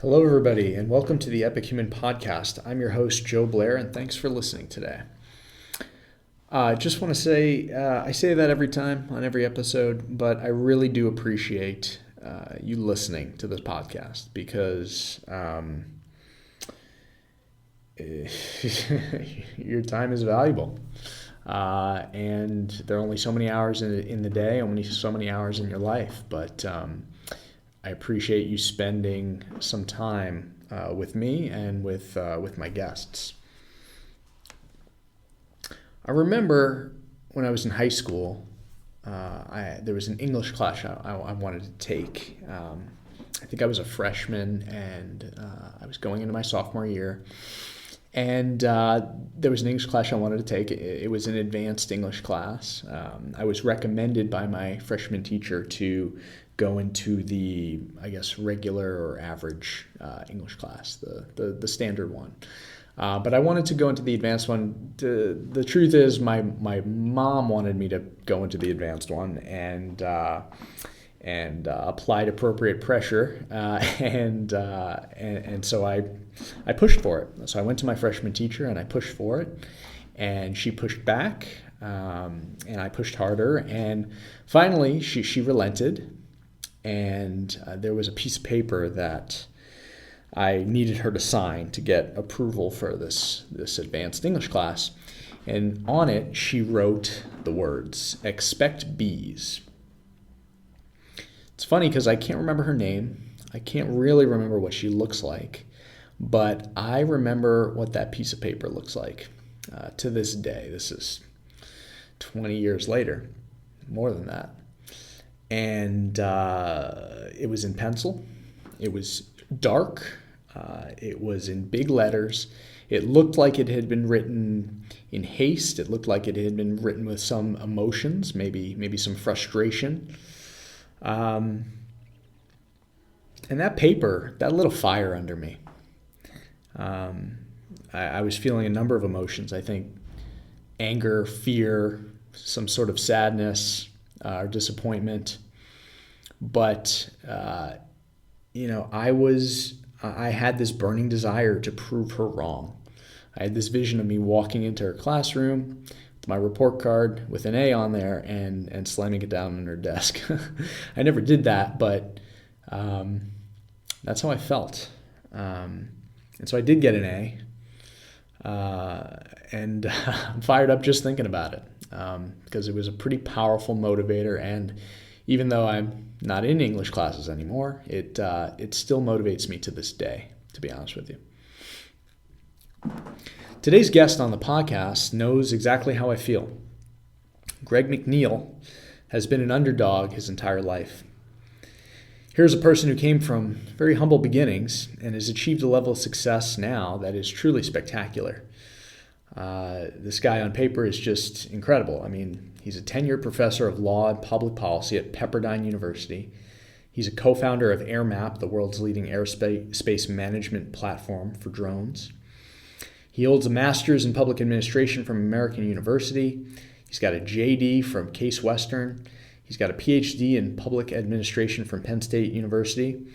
Hello, everybody, and welcome to the Epic Human Podcast. I'm your host, Joe Blair, and thanks for listening today. I just want to say, I say that every time on every episode, but I really do appreciate you listening to this podcast because your time is valuable. And there are only so many hours in the day, only so many hours in your life, but I appreciate you spending some time with me and with my guests. I remember when I was in high school, there was an English class I wanted to take. I think I was a freshman and I was going into my sophomore year. And there was an English class I wanted to take. It was an advanced English class. I was recommended by my freshman teacher to go into the, I guess, regular or average English class, the standard one. But I wanted to go into the advanced one. The truth is, my mom wanted me to go into the advanced one, and applied appropriate pressure, and so I pushed for it. So I went to my freshman teacher and I pushed for it, and she pushed back, and I pushed harder, and finally she relented, and there was a piece of paper that I needed her to sign to get approval for this advanced English class, and on it she wrote the words, "Expect B's." It's funny because I can't remember her name. I can't really remember what she looks like, but I remember what that piece of paper looks like to this day. This is 20 years later, more than that. And it was in pencil. It was dark. It was in big letters. It looked like it had been written in haste. It looked like it had been written with some emotions, maybe some frustration. And that paper, that lit a fire under me. I was feeling a number of emotions. I think anger, fear, some sort of sadness, or disappointment. But, I had this burning desire to prove her wrong. I had this vision of me walking into her classroom with my report card with an A on there and slamming it down on her desk. I never did that, but that's how I felt. And so I did get an A, and I'm fired up just thinking about it because it was a pretty powerful motivator. And even though I'm not in English classes anymore, it still motivates me to this day, to be honest with you. Today's guest on the podcast knows exactly how I feel. Greg McNeal has been an underdog his entire life. Here's a person who came from very humble beginnings and has achieved a level of success now that is truly spectacular. This guy on paper is just incredible. I mean, he's a tenured professor of law and public policy at Pepperdine University. He's a co-founder of AirMap, the world's leading aerospace management platform for drones. He holds a master's in public administration from American University. He's got a JD from Case Western. He's got a PhD in public administration from Penn State University.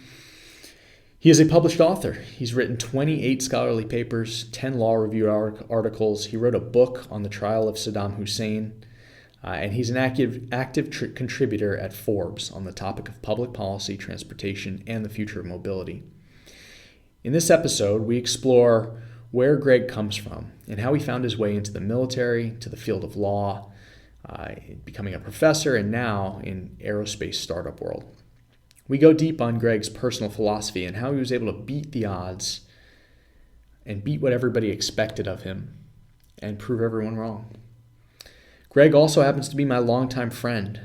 He is a published author. He's written 28 scholarly papers, 10 law review articles. He wrote a book on the trial of Saddam Hussein. And he's an active contributor at Forbes on the topic of public policy, transportation, and the future of mobility. In this episode, we explore where Greg comes from and how he found his way into the military, to the field of law, becoming a professor, and now in aerospace startup world. We go deep on Greg's personal philosophy and how he was able to beat the odds and beat what everybody expected of him and prove everyone wrong. Greg also happens to be my longtime friend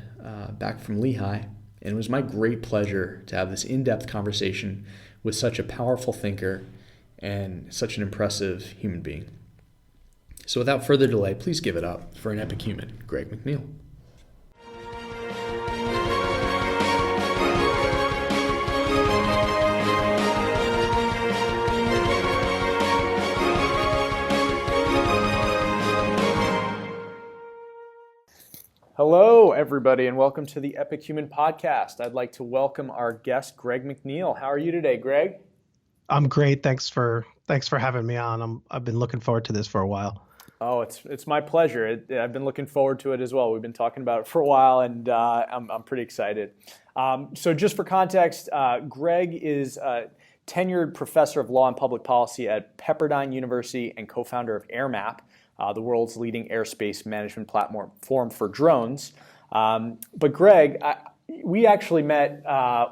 back from Lehigh, and it was my great pleasure to have this in-depth conversation with such a powerful thinker and such an impressive human being. So without further delay, please give it up for an epic human, Greg McNeal. Hello, everybody, and welcome to the Epic Human Podcast. I'd like to welcome our guest, Greg McNeal. How are you today, Greg? I'm great. Thanks for having me on. I've been looking forward to this for a while. Oh, it's my pleasure. I've been looking forward to it as well. We've been talking about it for a while, and I'm pretty excited. So, just for context, Greg is a tenured professor of law and public policy at Pepperdine University and co-founder of AirMap, the world's leading airspace management platform for drones. But Greg, we actually met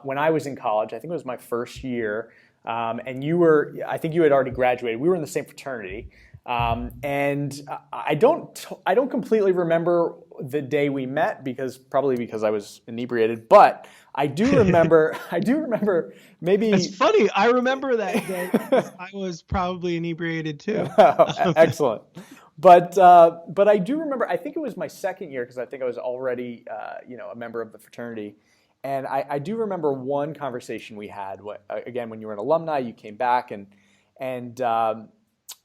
when I was in college. I think it was my first year, and I think you had already graduated. We were in the same fraternity. And I don't completely remember the day we met probably because I was inebriated, but I do remember It's maybe. funny. I remember that day because I was probably inebriated too. Excellent. But I do remember. I think it was my second year because I think I was already a member of the fraternity, and I do remember one conversation we had. Again, when you were an alumni, you came back and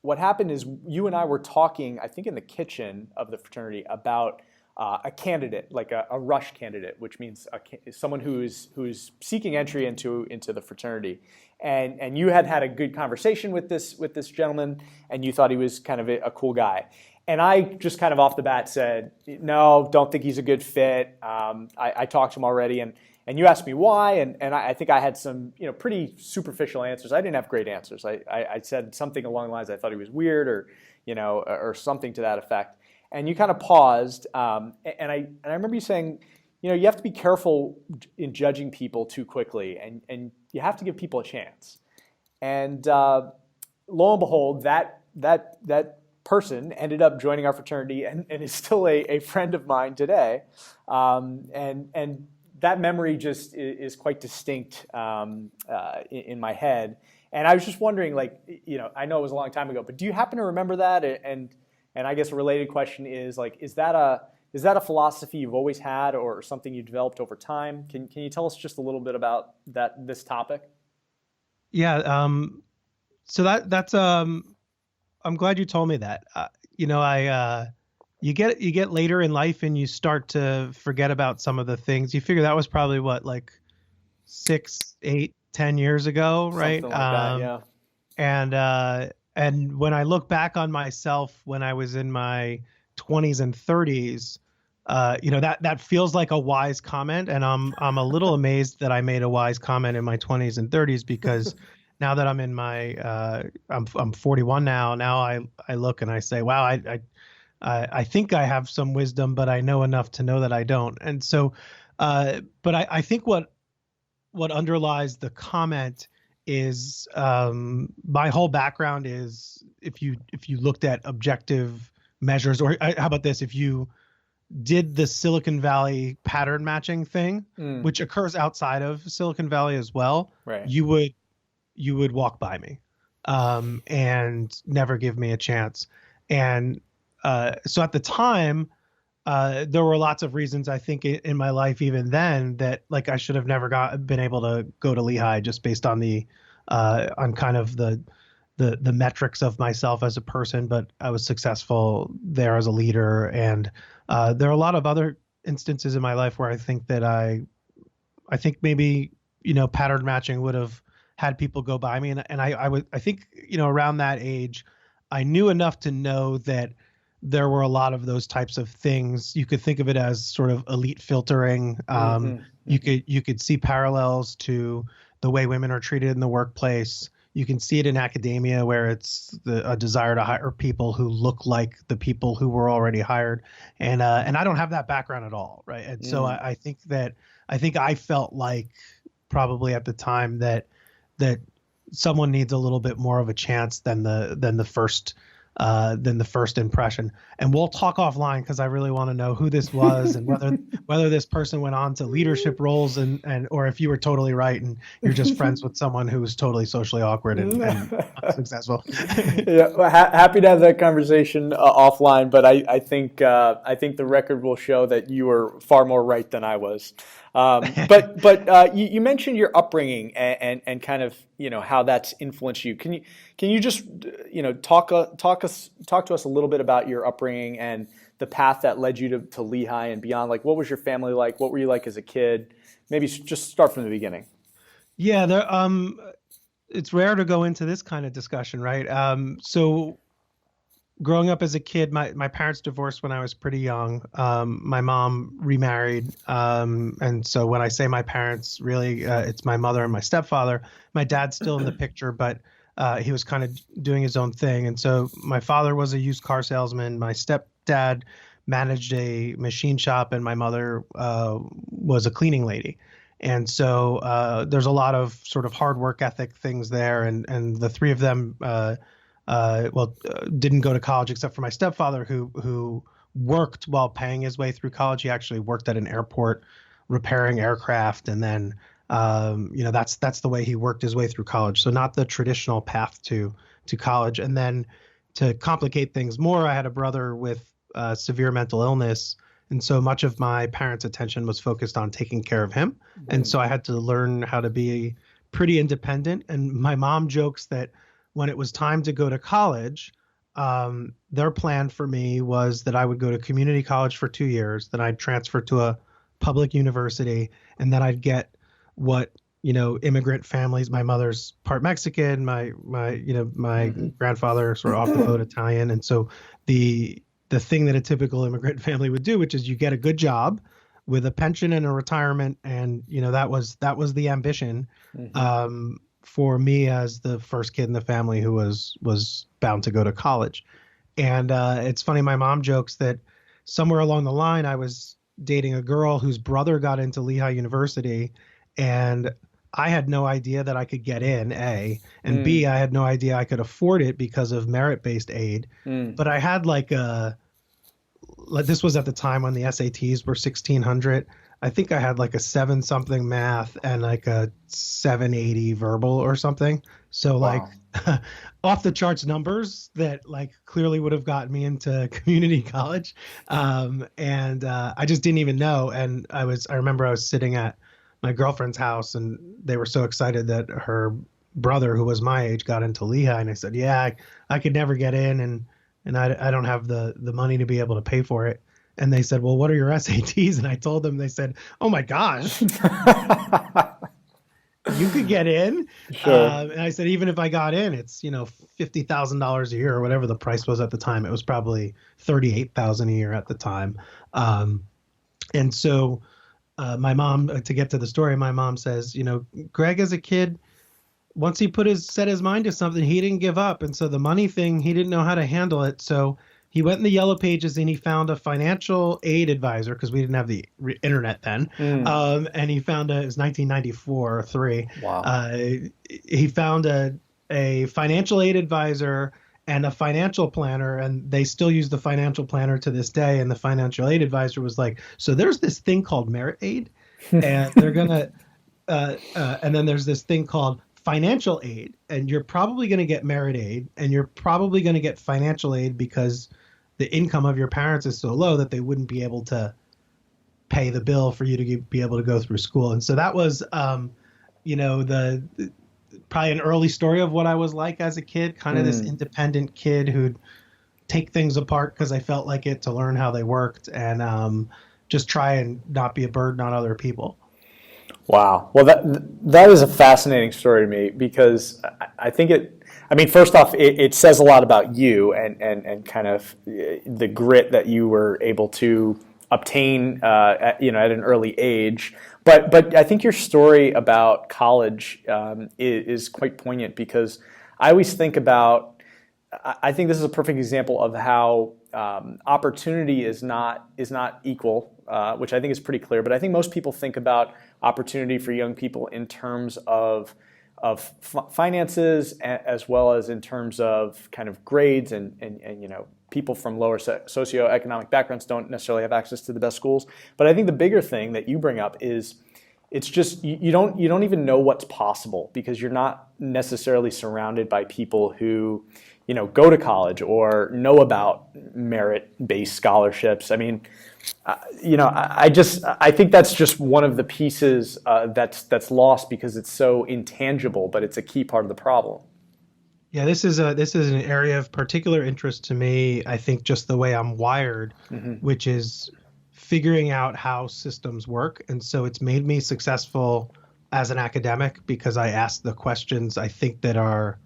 what happened is you and I were talking, I think, in the kitchen of the fraternity about a candidate, like a rush candidate, which means someone who's seeking entry into the fraternity. And you had a good conversation with this gentleman, and you thought he was kind of a cool guy. And I just kind of off the bat said, no, don't think he's a good fit. I talked to him already, and you asked me why, and I think I had some pretty superficial answers. I didn't have great answers. I said something along the lines I thought he was weird, or something to that effect. And you kind of paused, and I remember you saying, you have to be careful in judging people too quickly, and you have to give people a chance. And lo and behold, that person ended up joining our fraternity and is still a friend of mine today. And that memory just is quite distinct in my head. And I was just wondering, I know it was a long time ago, but do you happen to remember that? And I guess a related question is, is that a philosophy you've always had, or something you developed over time? Can you tell us just a little bit about this topic? Yeah. So that's I'm glad you told me that. I you get later in life and you start to forget about some of the things. You figure that was probably what, like 6, 8, 10 years ago, right? Something like that, yeah. And when I look back on myself when I was in my 20s and 30s, that feels like a wise comment, and I'm a little amazed that I made a wise comment in my 20s and 30s because now that I'm in my I'm 41 now. Now I look and I say, wow, I think I have some wisdom, but I know enough to know that I don't. And so, but I think what underlies the comment is my whole background is if you looked at objective measures, or how about this, if you did the Silicon Valley pattern matching thing, Mm, which occurs outside of Silicon Valley as well, right. you would walk by me and never give me a chance. And so at the time, there were lots of reasons I think in my life even then that like I should have never been able to go to Lehigh just based on the on kind of the metrics of myself as a person, but I was successful there as a leader. And there are a lot of other instances in my life where I think that I think maybe pattern matching would have had people go by me, and I think around that age I knew enough to know that there were a lot of those types of things. You could think of it as sort of elite filtering. Hmm. You could see parallels to the way women are treated in the workplace. You can see it in academia where it's a desire to hire people who look like the people who were already hired, and I don't have that background at all, right? And so Mm. I think I felt like probably at the time that someone needs a little bit more of a chance than the first impression. And we'll talk offline because I really want to know who this was and whether this person went on to leadership roles, and or if you were totally right and you're just friends with someone who was totally socially awkward and unsuccessful. Yeah, well, happy to have that conversation offline, but I think the record will show that you were far more right than I was. But you mentioned your upbringing and kind of how that's influenced you. Can you just talk to us a little bit about your upbringing and the path that led you to Lehigh and beyond? Like, what was your family like? What were you like as a kid? Maybe just start from the beginning. Yeah, it's rare to go into this kind of discussion, right? So growing up as a kid, my parents divorced when I was pretty young. My mom remarried. And so when I say my parents, really, it's my mother and my stepfather. My dad's still in the picture, but he was kind of doing his own thing. And so my father was a used car salesman. My stepdad managed a machine shop, and my mother was a cleaning lady. And so there's a lot of sort of hard work ethic things there. And the three of them didn't go to college except for my stepfather, who worked while paying his way through college. He actually worked at an airport repairing aircraft, and then that's the way he worked his way through college. So not the traditional path to college. And then to complicate things more, I had a brother with severe mental illness, and so much of my parents' attention was focused on taking care of him. And so I had to learn how to be pretty independent. And my mom jokes that when it was time to go to college, their plan for me was that I would go to community college for 2 years, then I'd transfer to a public university, and then I'd get what, immigrant families. My mother's part Mexican, my grandfather sort of off the boat Italian. And so the thing that a typical immigrant family would do, which is you get a good job with a pension and a retirement. And, that was the ambition. For me as the first kid in the family who was bound to go to college. And it's funny, my mom jokes that somewhere along the line, I was dating a girl whose brother got into Lehigh University, and I had no idea that I could get in, A, and B, I had no idea I could afford it because of merit-based aid. But I had this was at the time when the SATs were 1,600. I think I had like a 7 something math and like a 780 verbal or something. So wow. Off the charts numbers that clearly would have gotten me into community college. And I just didn't even know. And I remember I was sitting at my girlfriend's house, and they were so excited that her brother, who was my age, got into Lehigh. And I said, yeah, I could never get in. And I don't have the money to be able to pay for it. And they said, well, what are your SATs? And I told them, they said, oh my gosh, you could get in. Sure. And I said, even if I got in, it's, $50,000 a year or whatever the price was at the time. It was probably $38,000 a year at the time. And so my mom, to get to the story, my mom says, Greg as a kid, once he set his mind to something, he didn't give up. And so the money thing, he didn't know how to handle it. So he went in the yellow pages and he found a financial aid advisor, because we didn't have the internet then. And he found it was 1994 or 3. Wow. He found a financial aid advisor and a financial planner, and they still use the financial planner to this day. And the financial aid advisor was like, so there's this thing called merit aid, and they're going to, and then there's this thing called financial aid, and you're probably going to get merit aid, and you're probably going to get financial aid because the income of your parents is so low that they wouldn't be able to pay the bill for you to be able to go through school. And so that was, the probably an early story of what I was like as a kid, kind of this independent kid who'd take things apart because I felt like it, to learn how they worked, and just try and not be a burden on other people. Wow. Well, that is a fascinating story to me, because I think first off, it says a lot about you and kind of the grit that you were able to obtain, at an early age. But I think your story about college is quite poignant, because I always think about, I think this is a perfect example of how opportunity is not equal, which I think is pretty clear. But I think most people think about opportunity for young people in terms of finances, as well as in terms of kind of grades, and people from lower socioeconomic backgrounds don't necessarily have access to the best schools. But I think the bigger thing that you bring up is, it's just you don't even know what's possible, because you're not necessarily surrounded by people who go to college or know about merit-based scholarships. I mean, I think that's just one of the pieces that's lost, because it's so intangible, but it's a key part of the problem. Yeah, this is an area of particular interest to me. I think just the way I'm wired, which is figuring out how systems work. And so it's made me successful as an academic because I ask the questions I think that are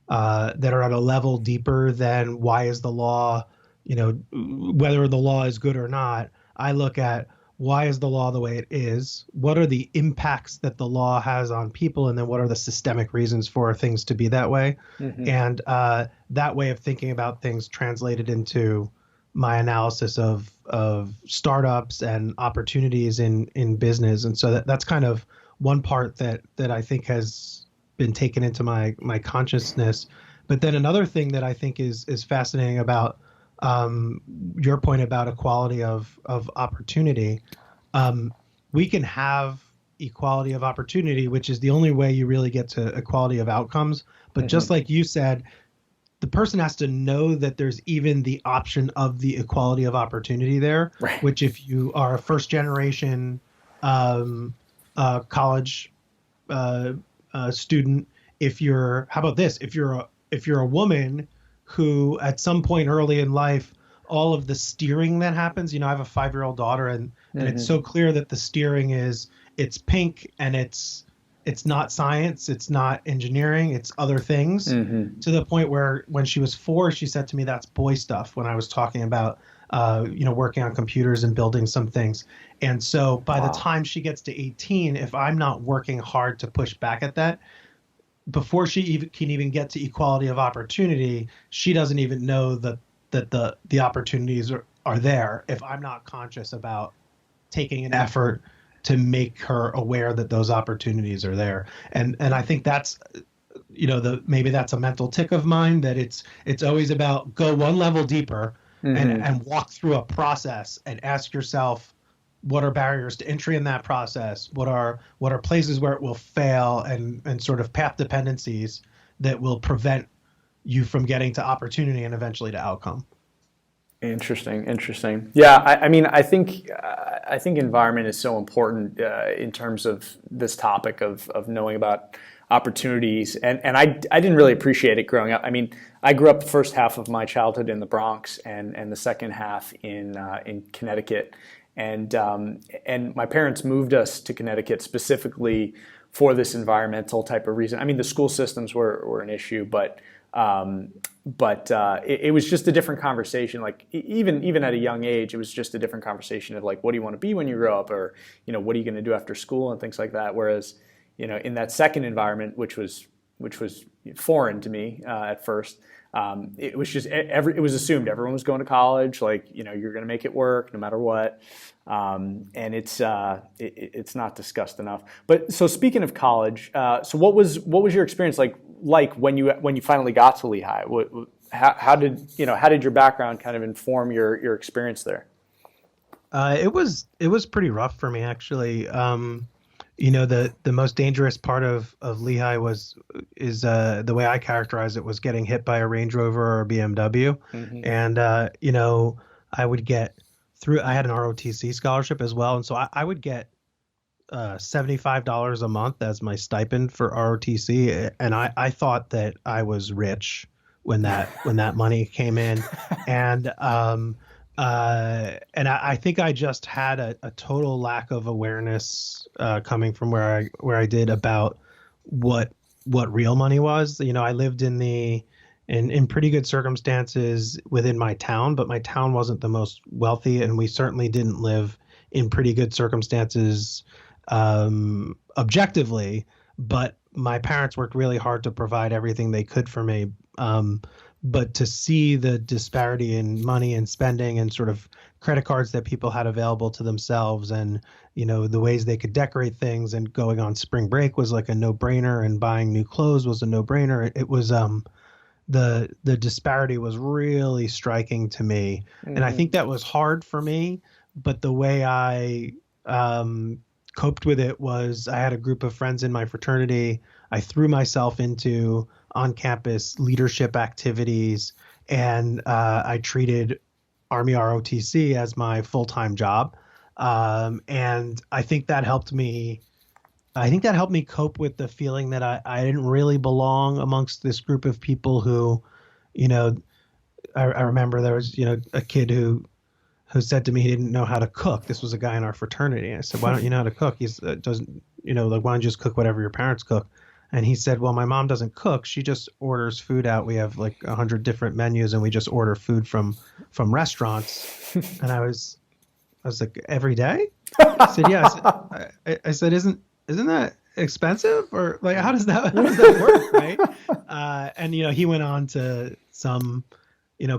at a level deeper than why is the law, whether the law is good or not. I look at why is the law the way it is? What are the impacts that the law has on people? And then what are the systemic reasons for things to be that way? Mm-hmm. And that way of thinking about things translated into my analysis of startups and opportunities in business. And so that's kind of one part that I think has been taken into my consciousness. But then another thing that I think is fascinating about your point about equality of opportunity. We can have equality of opportunity, which is the only way you really get to equality of outcomes. But just like you said, the person has to know that there's even the option of the equality of opportunity there, Right. which if you are a first generation college student, how about this? If you're a woman who at some point early in life, all of the steering that happens, I have a 5-year-old daughter and it's so clear that the steering it's pink and it's not science, it's not engineering, it's other things, to the point where when she was 4, she said to me, that's boy stuff, when I was talking about, working on computers and building some things. And so by the time she gets to 18, if I'm not working hard to push back at that, before she can even get to equality of opportunity, she doesn't even know that the opportunities are there if I'm not conscious about taking an effort to make her aware that those opportunities are there. And I think that's, maybe that's a mental tick of mine, that it's always about go one level deeper and walk through a process and ask yourself, what are barriers to entry in that process? What are places where it will fail, and sort of path dependencies that will prevent you from getting to opportunity and eventually to outcome. Interesting. Yeah, I mean, I think environment is so important in terms of this topic of knowing about opportunities, and I didn't really appreciate it growing up. I mean, I grew up the first half of my childhood in the Bronx, and the second half in Connecticut, and my parents moved us to Connecticut specifically for this environmental type of reason. I mean, the school systems were an issue, but it was just a different conversation. Like even at a young age, it was just a different conversation of like, what do you want to be when you grow up, or what are you going to do after school and things like that. Whereas in that second environment, which was foreign to me at first, it was just it was assumed everyone was going to college. Like you're going to make it work no matter what, and it's not discussed enough. But so speaking of college, so what was your experience like when you finally got to Lehigh? How did your background kind of inform your experience there? It was pretty rough for me, actually. The most dangerous part of Lehigh is the way I characterize it was getting hit by a Range Rover or a BMW. And I would get through. I had an ROTC scholarship as well, and so I would get $75 a month as my stipend for ROTC, and I thought that I was rich when that money came in, and I think I just had a total lack of awareness coming from where I did about what real money was. I lived in pretty good circumstances within my town, but my town wasn't the most wealthy, and we certainly didn't live in pretty good circumstances objectively. But my parents worked really hard to provide everything they could for me. But to see the disparity in money and spending and sort of credit cards that people had available to themselves, and the ways they could decorate things, and going on spring break was like a no-brainer, and buying new clothes was a no-brainer. It was the disparity was really striking to me, and I think that was hard for me. But the way I coped with it was I had a group of friends in my fraternity. I threw myself into on-campus leadership activities, and I treated Army ROTC as my full-time job. And I think that helped me. I think that helped me cope with the feeling that I didn't really belong amongst this group of people who, I remember there was, a kid who who said to me he didn't know how to cook. This was a guy in our fraternity. I said, "Why don't you know how to cook?" He's doesn't, like, why don't you just cook whatever your parents cook? And he said, "Well, my mom doesn't cook. She just orders food out. We have like 100 different menus, and we just order food from restaurants." And I was like, "Every day?" He said, "Yeah." I said, "Isn't that expensive, or like how does that work, right?" And he went on to some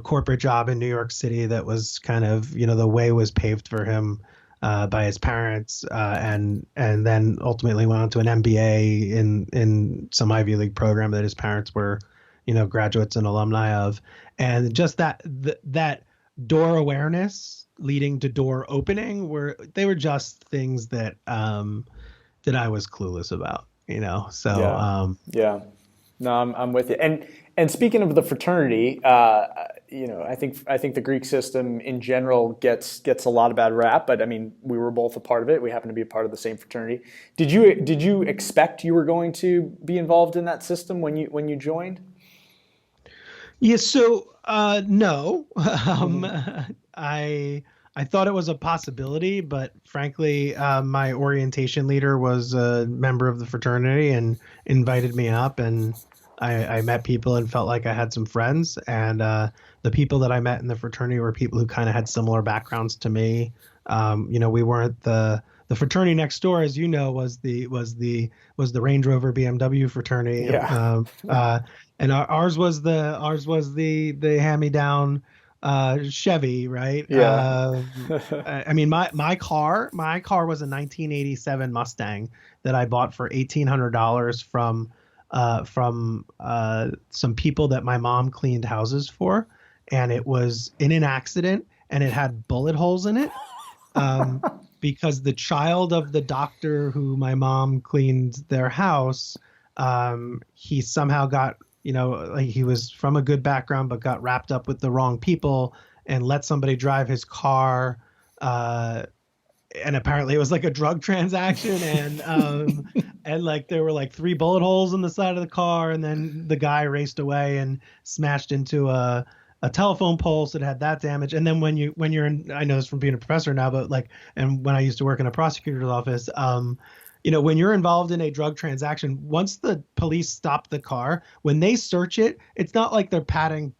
corporate job in New York City that was kind of, the way was paved for him by his parents, and then ultimately went on to an MBA in some Ivy League program that his parents were, graduates and alumni of. And just that door awareness leading to door opening they were just things that that I was clueless about, So Yeah. Yeah. No, I'm with you. And speaking of the fraternity, I think the Greek system in general gets a lot of bad rap, but I mean, we were both a part of it. We happen to be a part of the same fraternity. Did you expect you were going to be involved in that system when you joined? Yeah, so no, Hmm. I thought it was a possibility, but frankly, my orientation leader was a member of the fraternity and invited me up, and I met people and felt like I had some friends, and the people that I met in the fraternity were people who kind of had similar backgrounds to me. We weren't the fraternity next door, as you know, was the Range Rover BMW fraternity. Yeah. And ours was the hand-me-down Chevy, right? Yeah. I mean, my car was a 1987 Mustang that I bought for $1,800 from some people that my mom cleaned houses for, and it was in an accident, and it had bullet holes in it. Um, because the child of the doctor who my mom cleaned their house, he somehow got, like, he was from a good background, but got wrapped up with the wrong people and let somebody drive his car. Uh, and apparently it was like a drug transaction, and like there were like three bullet holes in the side of the car, and then the guy raced away and smashed into a telephone pole, so it had that damage. And then when you're in, I know this from being a professor now, but like, and when I used to work in a prosecutor's office, when you're involved in a drug transaction, once the police stop the car, when they search it, it's not like they're patting,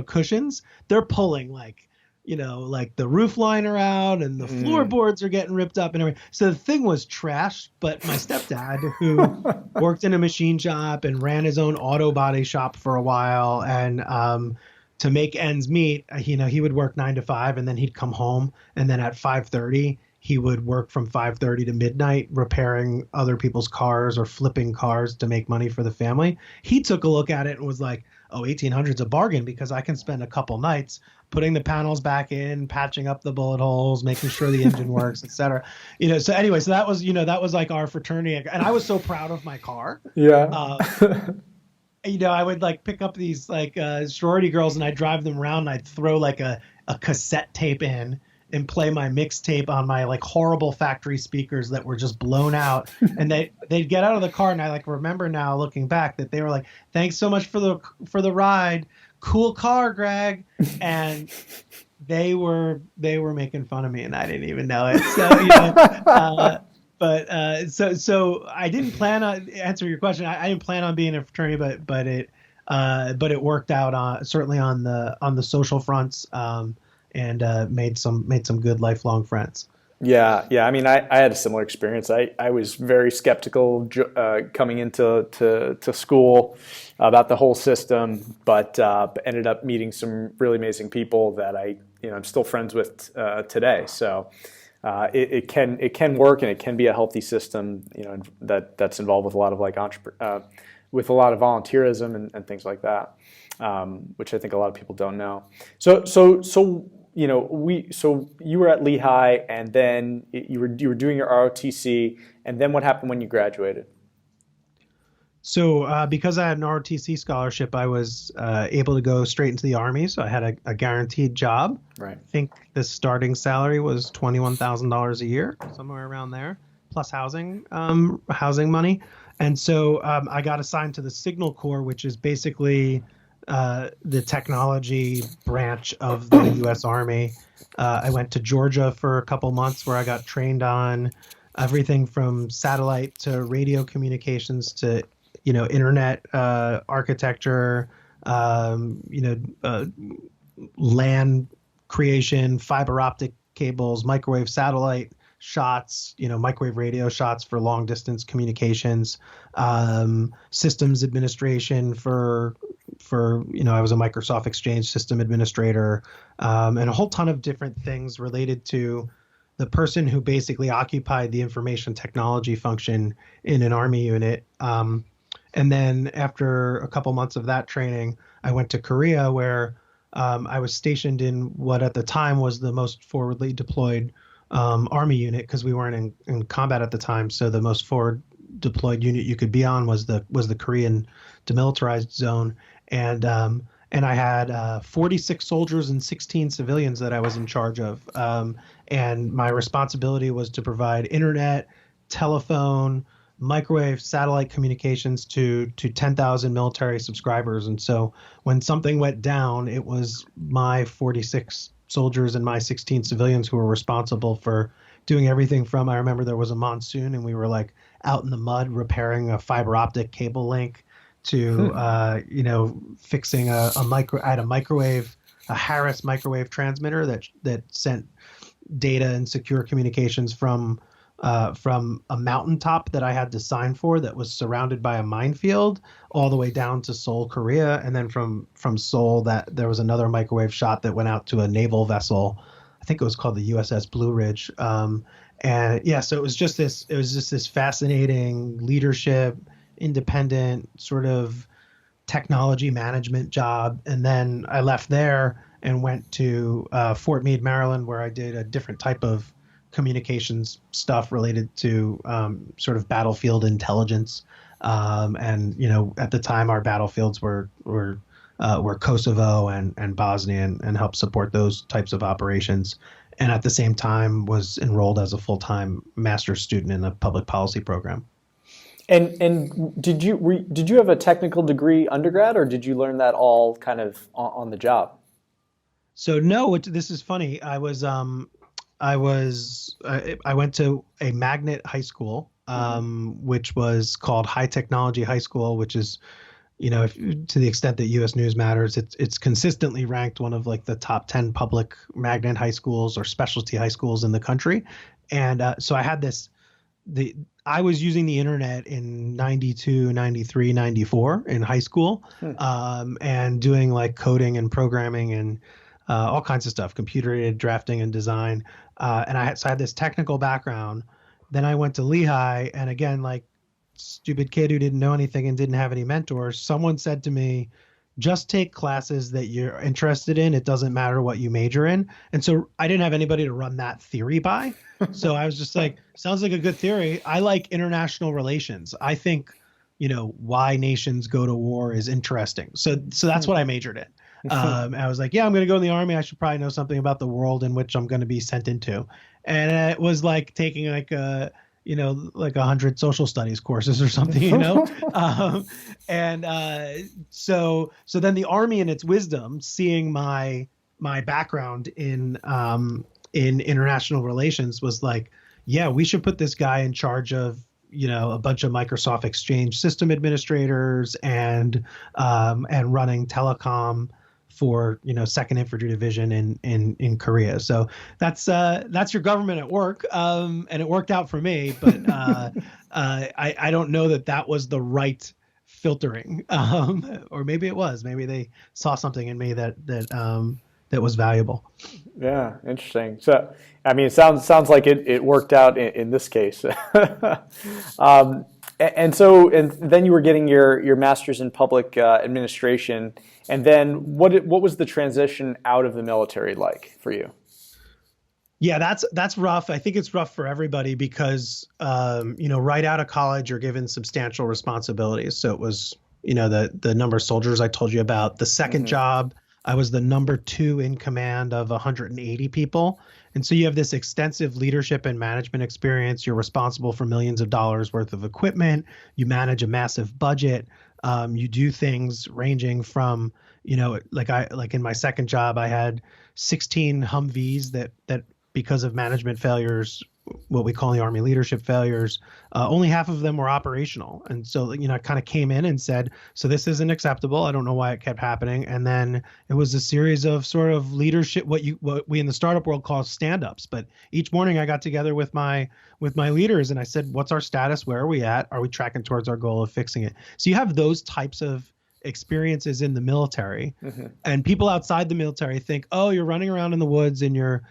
cushions. They're pulling like the roof liner out, and the Mm. floorboards are getting ripped up and everything. So the thing was trashed. But my stepdad, who worked in a machine shop and ran his own auto body shop for a while, and to make ends meet, he would work 9 to 5, and then he'd come home, and then at 5:30 he would work from 5:30 to midnight repairing other people's cars or flipping cars to make money for the family. He took a look at it and was like, "Oh, 1800's a bargain, because I can spend a couple nights putting the panels back in, patching up the bullet holes, making sure the engine works, etc." So anyway, so that was like our fraternity, and I was so proud of my car. Yeah. Uh, I would like pick up these like sorority girls, and I'd drive them around, and I'd throw like a cassette tape in and play my mixtape on my like horrible factory speakers that were just blown out. And they'd get out of the car, and I like remember now looking back that they were like, "Thanks so much for the ride. Cool car, Greg." And they were making fun of me, and I didn't even know it. So so I didn't plan on answer your question. I didn't plan on being a fraternity, but it worked out certainly on the social fronts, and made some good lifelong friends. Yeah, yeah. I mean, I had a similar experience. I was very skeptical coming into school about the whole system, but ended up meeting some really amazing people that I'm still friends with today. So it can work, and it can be a healthy system, that's involved with a lot of like with a lot of volunteerism and things like that, which I think a lot of people don't know. So so you were at Lehigh, and then you were doing your ROTC, and then what happened when you graduated? So because I had an ROTC scholarship, I was able to go straight into the Army. So I had a guaranteed job. Right. I think the starting salary was $21,000 a year, somewhere around there, plus housing money. And so I got assigned to the Signal Corps, which is basically the technology branch of the U.S. Army. I went to Georgia for a couple months where I got trained on everything from satellite to radio communications to, internet architecture, LAN creation, fiber optic cables, microwave satellite shots, microwave radio shots for long distance communications, systems administration I was a Microsoft Exchange system administrator, and a whole ton of different things related to the person who basically occupied the information technology function in an Army unit. And then after a couple months of that training, I went to Korea where I was stationed in what at the time was the most forwardly deployed Army unit because we weren't in combat at the time. So the most forward deployed unit you could be on was the Korean demilitarized zone. And I had 46 soldiers and 16 civilians that I was in charge of. And my responsibility was to provide internet, telephone, microwave, satellite communications to 10,000 military subscribers. And so when something went down, it was my 46 soldiers and my 16 civilians who were responsible for doing everything from, I remember there was a monsoon and we were like out in the mud repairing a fiber optic cable link to, fixing I had a microwave, a Harris microwave transmitter that sent data and secure communications from a mountaintop that I had to sign for that was surrounded by a minefield all the way down to Seoul, Korea. And then from Seoul, that there was another microwave shot that went out to a naval vessel. I think it was called the USS Blue Ridge. So it was just this fascinating leadership, independent sort of technology management job. And then I left there and went to Fort Meade, Maryland, where I did a different type of communications stuff related to sort of battlefield intelligence. At the time, our battlefields were Kosovo and Bosnia and helped support those types of operations. And at the same time, was enrolled as a full-time master's student in a public policy program. And did you have a technical degree undergrad, or did you learn that all kind of on the job? So no, this is funny. I went to a magnet high school, which was called High Technology High School, which is, to the extent that U.S. News matters, it's consistently ranked one of like the top 10 public magnet high schools or specialty high schools in the country. And so I had I was using the internet in 92, 93, 94 in high school, and doing like coding and programming and all kinds of stuff, computer-aided drafting and design. And I had this technical background. Then I went to Lehigh, and again, like stupid kid who didn't know anything and didn't have any mentors, someone said to me, just take classes that you're interested in. It doesn't matter what you major in. And so I didn't have anybody to run that theory by. So I was just like, sounds like a good theory. I like international relations. I think, why nations go to war is interesting. So that's what I majored in. I was like, yeah, I'm going to go in the Army. I should probably know something about the world in which I'm going to be sent into. And it was like taking like a 100 social studies courses or something, So then the Army in its wisdom, seeing my background in international relations, was like, yeah, we should put this guy in charge of, a bunch of Microsoft Exchange system administrators and running telecom for, 2nd Infantry Division in Korea. So that's your government at work. And it worked out for me, but I don't know that was the right filtering. Or maybe it was. Maybe they saw something in me that was valuable. Yeah, interesting. So, I mean, it sounds like it worked out in this case. And then you were getting your master's in public administration, and then what was the transition out of the military like for you? Yeah, that's rough. I think it's rough for everybody because right out of college you're given substantial responsibilities. So it was the number of soldiers I told you about. The second job, I was the number 2 in command of 180 people. And so you have this extensive leadership and management experience. You're responsible for millions of dollars worth of equipment. You manage a massive budget. You do things ranging from, like in my second job, I had 16 Humvees that because of management failures, what we call the Army leadership failures, only half of them were operational. And so, I kind of came in and said, so this isn't acceptable. I don't know why it kept happening. And then it was a series of sort of leadership, what we in the startup world call stand-ups. But each morning I got together with my leaders and I said, what's our status? Where are we at? Are we tracking towards our goal of fixing it? So you have those types of experiences in the military, and people outside the military think, oh, you're running around in the woods and you're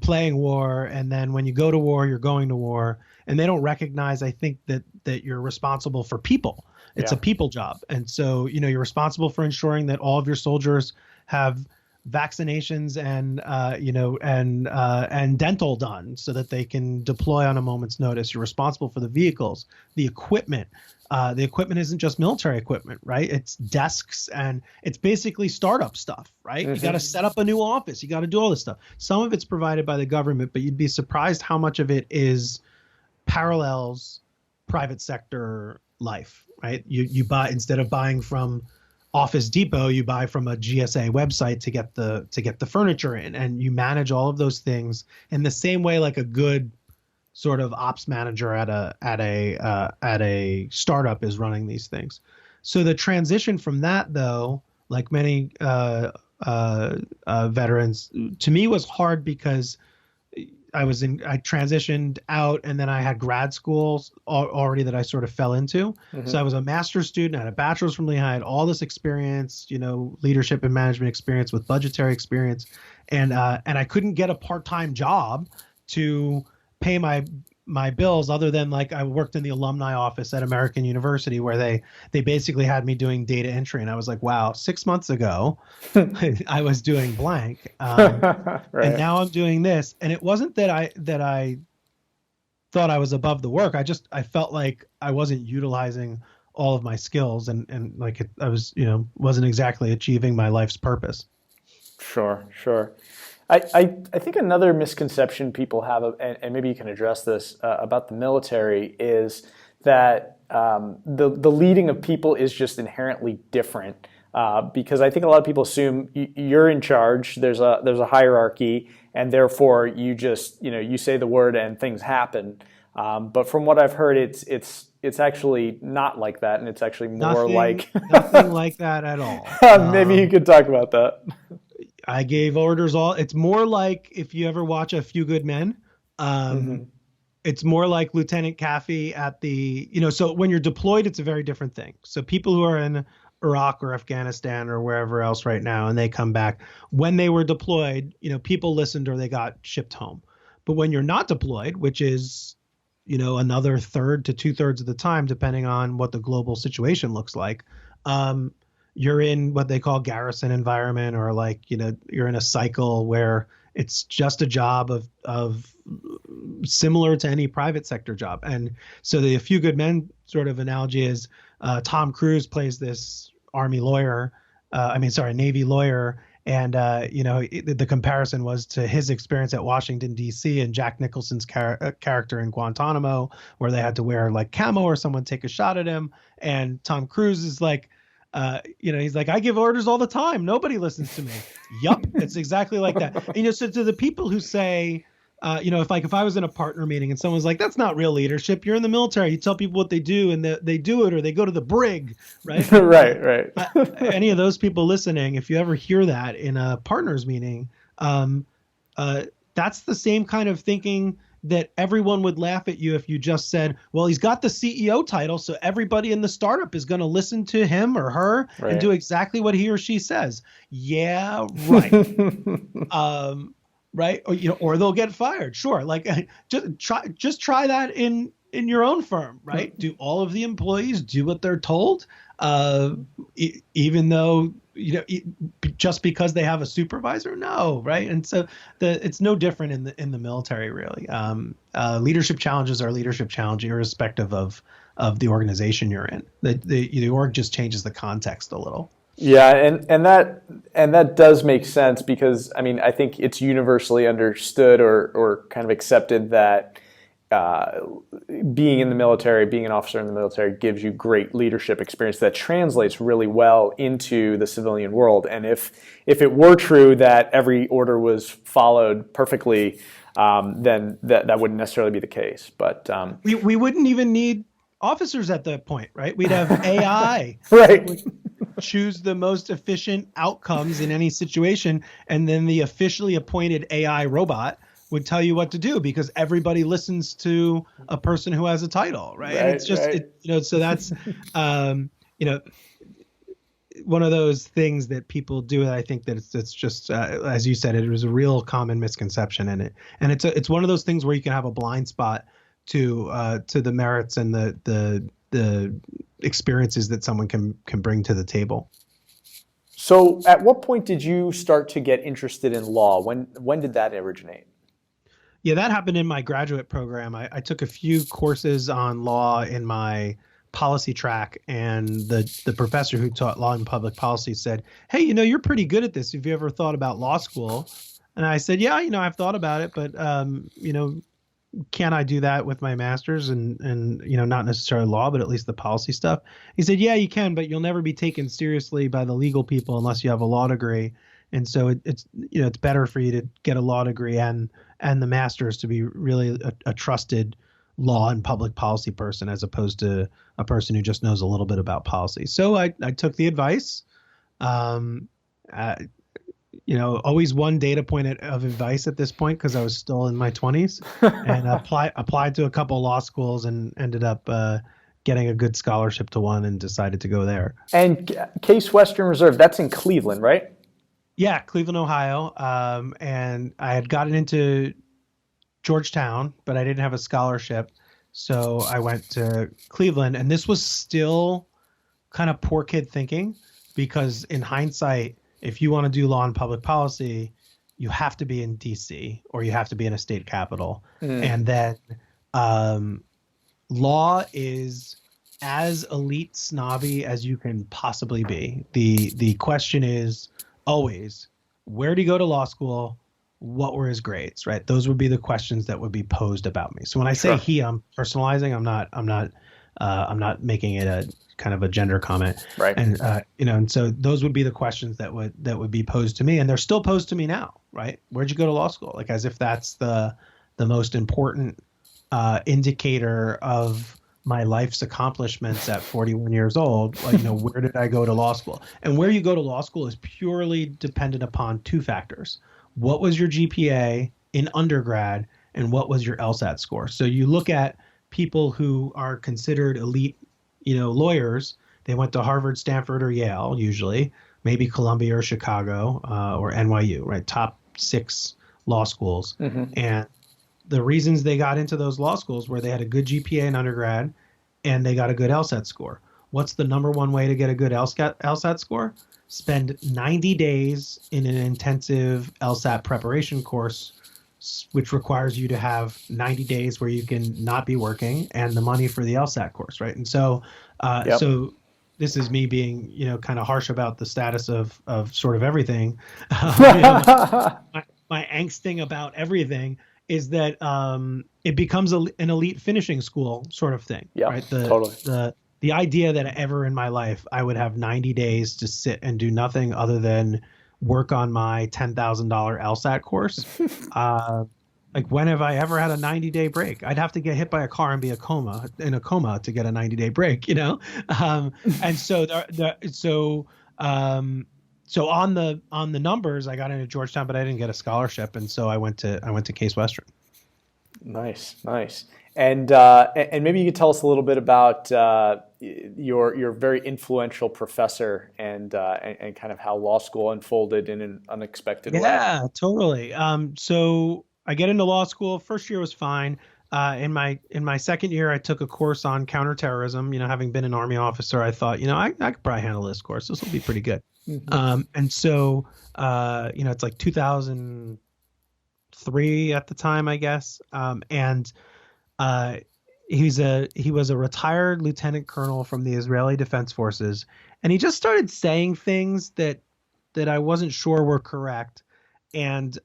playing war, and then when you go to war, you're going to war, and they don't recognize, I think, that you're responsible for people. It's a people job, and so you're responsible for ensuring that all of your soldiers have vaccinations and dental done so that they can deploy on a moment's notice. You're responsible for the vehicles, the equipment. The equipment isn't just military equipment, right? It's desks and it's basically startup stuff, right? You got to set up a new office. You got to do all this stuff. Some of it's provided by the government, but you'd be surprised how much of it is parallels private sector life, right? You buy, instead of buying from Office Depot, you buy from a GSA website to get the furniture in, and you manage all of those things in the same way like a good sort of ops manager at a startup is running these things. So the transition from that, though, like many veterans, to me was hard because I transitioned out, and then I had grad schools already that I sort of fell into. So I was a master's student, I had a bachelor's from Lehigh, I had all this experience, leadership and management experience with budgetary experience, and I couldn't get a part-time job to pay my bills, other than like I worked in the alumni office at American University where they basically had me doing data entry, and I was like, wow, 6 months ago I was doing blank, Right. and now I'm doing this. And it wasn't that I thought I was above the work. I felt like I wasn't utilizing all of my skills, and like I was wasn't exactly achieving my life's purpose. Sure. I think another misconception people have, and maybe you can address this, about the military, is that the leading of people is just inherently different. Because I think a lot of people assume you're in charge. There's a hierarchy, and therefore you just you say the word and things happen. But from what I've heard, it's actually not like that, and it's actually more nothing like that at all. Maybe you could talk about that. I gave orders it's more like if you ever watch A Few Good Men, it's more like Lieutenant Kaffee at the, so when you're deployed, it's a very different thing. So people who are in Iraq or Afghanistan or wherever else right now, and they come back, when they were deployed, people listened or they got shipped home. But when you're not deployed, which is, another third to 2/3 of the time, depending on what the global situation looks like, you're in what they call garrison environment, or like, you're in a cycle where it's just a job of similar to any private sector job. And so the A Few Good Men sort of analogy is Tom Cruise plays this Navy lawyer. And, the comparison was to his experience at Washington, D.C. and Jack Nicholson's character in Guantanamo, where they had to wear like camo or someone take a shot at him. And Tom Cruise is like, he's like, I give orders all the time. Nobody listens to me. Yup. It's exactly like that. And, so to the people who say, if I was in a partner meeting and someone's like, that's not real leadership. You're in the military. You tell people what they do and they do it, or they go to the brig, right? Right. Any of those people listening, if you ever hear that in a partners meeting, that's the same kind of thinking that everyone would laugh at you if you just said, well, he's got the CEO title, so everybody in the startup is going to listen to him or her and do exactly what he or she says. Yeah, right. Right. Or they'll get fired. Sure. Like just try that in your own firm, right? Do all of the employees do what they're told? Even though, just because they have a supervisor? No. Right. And so it's no different in the military, really. Leadership challenges are leadership challenges irrespective of the organization you're in. The org just changes the context a little. Yeah, and that does make sense, because I think it's universally understood or kind of accepted that uh, being in the military, being an officer in the military gives you great leadership experience that translates really well into the civilian world. And if it were true that every order was followed perfectly, then that wouldn't necessarily be the case. But we wouldn't even need officers at that point, right? We'd have AI right. would choose the most efficient outcomes in any situation, and then the officially appointed AI robot would tell you what to do because everybody listens to a person who has a title, right? And it's just, so that's, one of those things that people do. And I think that it's just, as you said, it was a real common misconception in it. And it's one of those things where you can have a blind spot to the merits and the experiences that someone can bring to the table. So at what point did you start to get interested in law? When did that originate? Yeah, that happened in my graduate program. I took a few courses on law in my policy track, and the professor who taught law and public policy said, "Hey, you're pretty good at this. Have you ever thought about law school?" And I said, "Yeah, I've thought about it, but can I do that with my master's and not necessarily law, but at least the policy stuff?" He said, "Yeah, you can, but you'll never be taken seriously by the legal people unless you have a law degree. And so it's better for you to get a law degree and the master's to be really a trusted law and public policy person as opposed to a person who just knows a little bit about policy." So I took the advice. Always one data point of advice at this point because I was still in my 20s, and applied to a couple law schools and ended up getting a good scholarship to one and decided to go there. And Case Western Reserve, that's in Cleveland, right? Yeah, Cleveland, Ohio. And I had gotten into Georgetown, but I didn't have a scholarship. So I went to Cleveland, and this was still kind of poor kid thinking because in hindsight, if you want to do law and public policy, you have to be in DC or you have to be in a state capital. And then law is as elite snobby as you can possibly be. The question is always, where did he go to law school? What were his grades, right? Those would be the questions that would be posed about me. So when I say he, I'm personalizing. I'm not making it a kind of a gender comment. Right. And and so those would be the questions that would be posed to me, and they're still posed to me now, right? Where'd you go to law school? Like as if that's the most important indicator of my life's accomplishments at 41 years old. Like, where did I go to law school? And where you go to law school is purely dependent upon two factors. What was your GPA in undergrad and what was your LSAT score? So you look at people who are considered elite, lawyers. They went to Harvard, Stanford, or Yale, usually, maybe Columbia or Chicago or NYU, right? Top 6 law schools. And the reasons they got into those law schools were they had a good GPA in undergrad and they got a good LSAT score. What's the number one way to get a good LSAT score? Spend 90 days in an intensive LSAT preparation course, which requires you to have 90 days where you can not be working and the money for the LSAT course, right? And so, so this is me being, kind of harsh about the status of sort of everything. My angsting about everything is that it becomes an elite finishing school sort of thing, right? Totally. The idea that ever in my life I would have 90 days to sit and do nothing other than work on my $10,000 LSAT course. Like when have I ever had a 90-day break? I'd have to get hit by a car and be in a coma to get a 90-day break, And so so on the numbers, I got into Georgetown, but I didn't get a scholarship, and so I went to Case Western. Nice. And maybe you could tell us a little bit about your very influential professor and kind of how law school unfolded in an unexpected way. Yeah, totally. So I get into law school. First year was fine. In my second year, I took a course on counterterrorism. Having been an Army officer, I thought, I could probably handle this course. This will be pretty good. And so, it's like 2003 at the time, I guess. And he was a retired lieutenant colonel from the Israeli Defense Forces, and he just started saying things that I wasn't sure were correct. And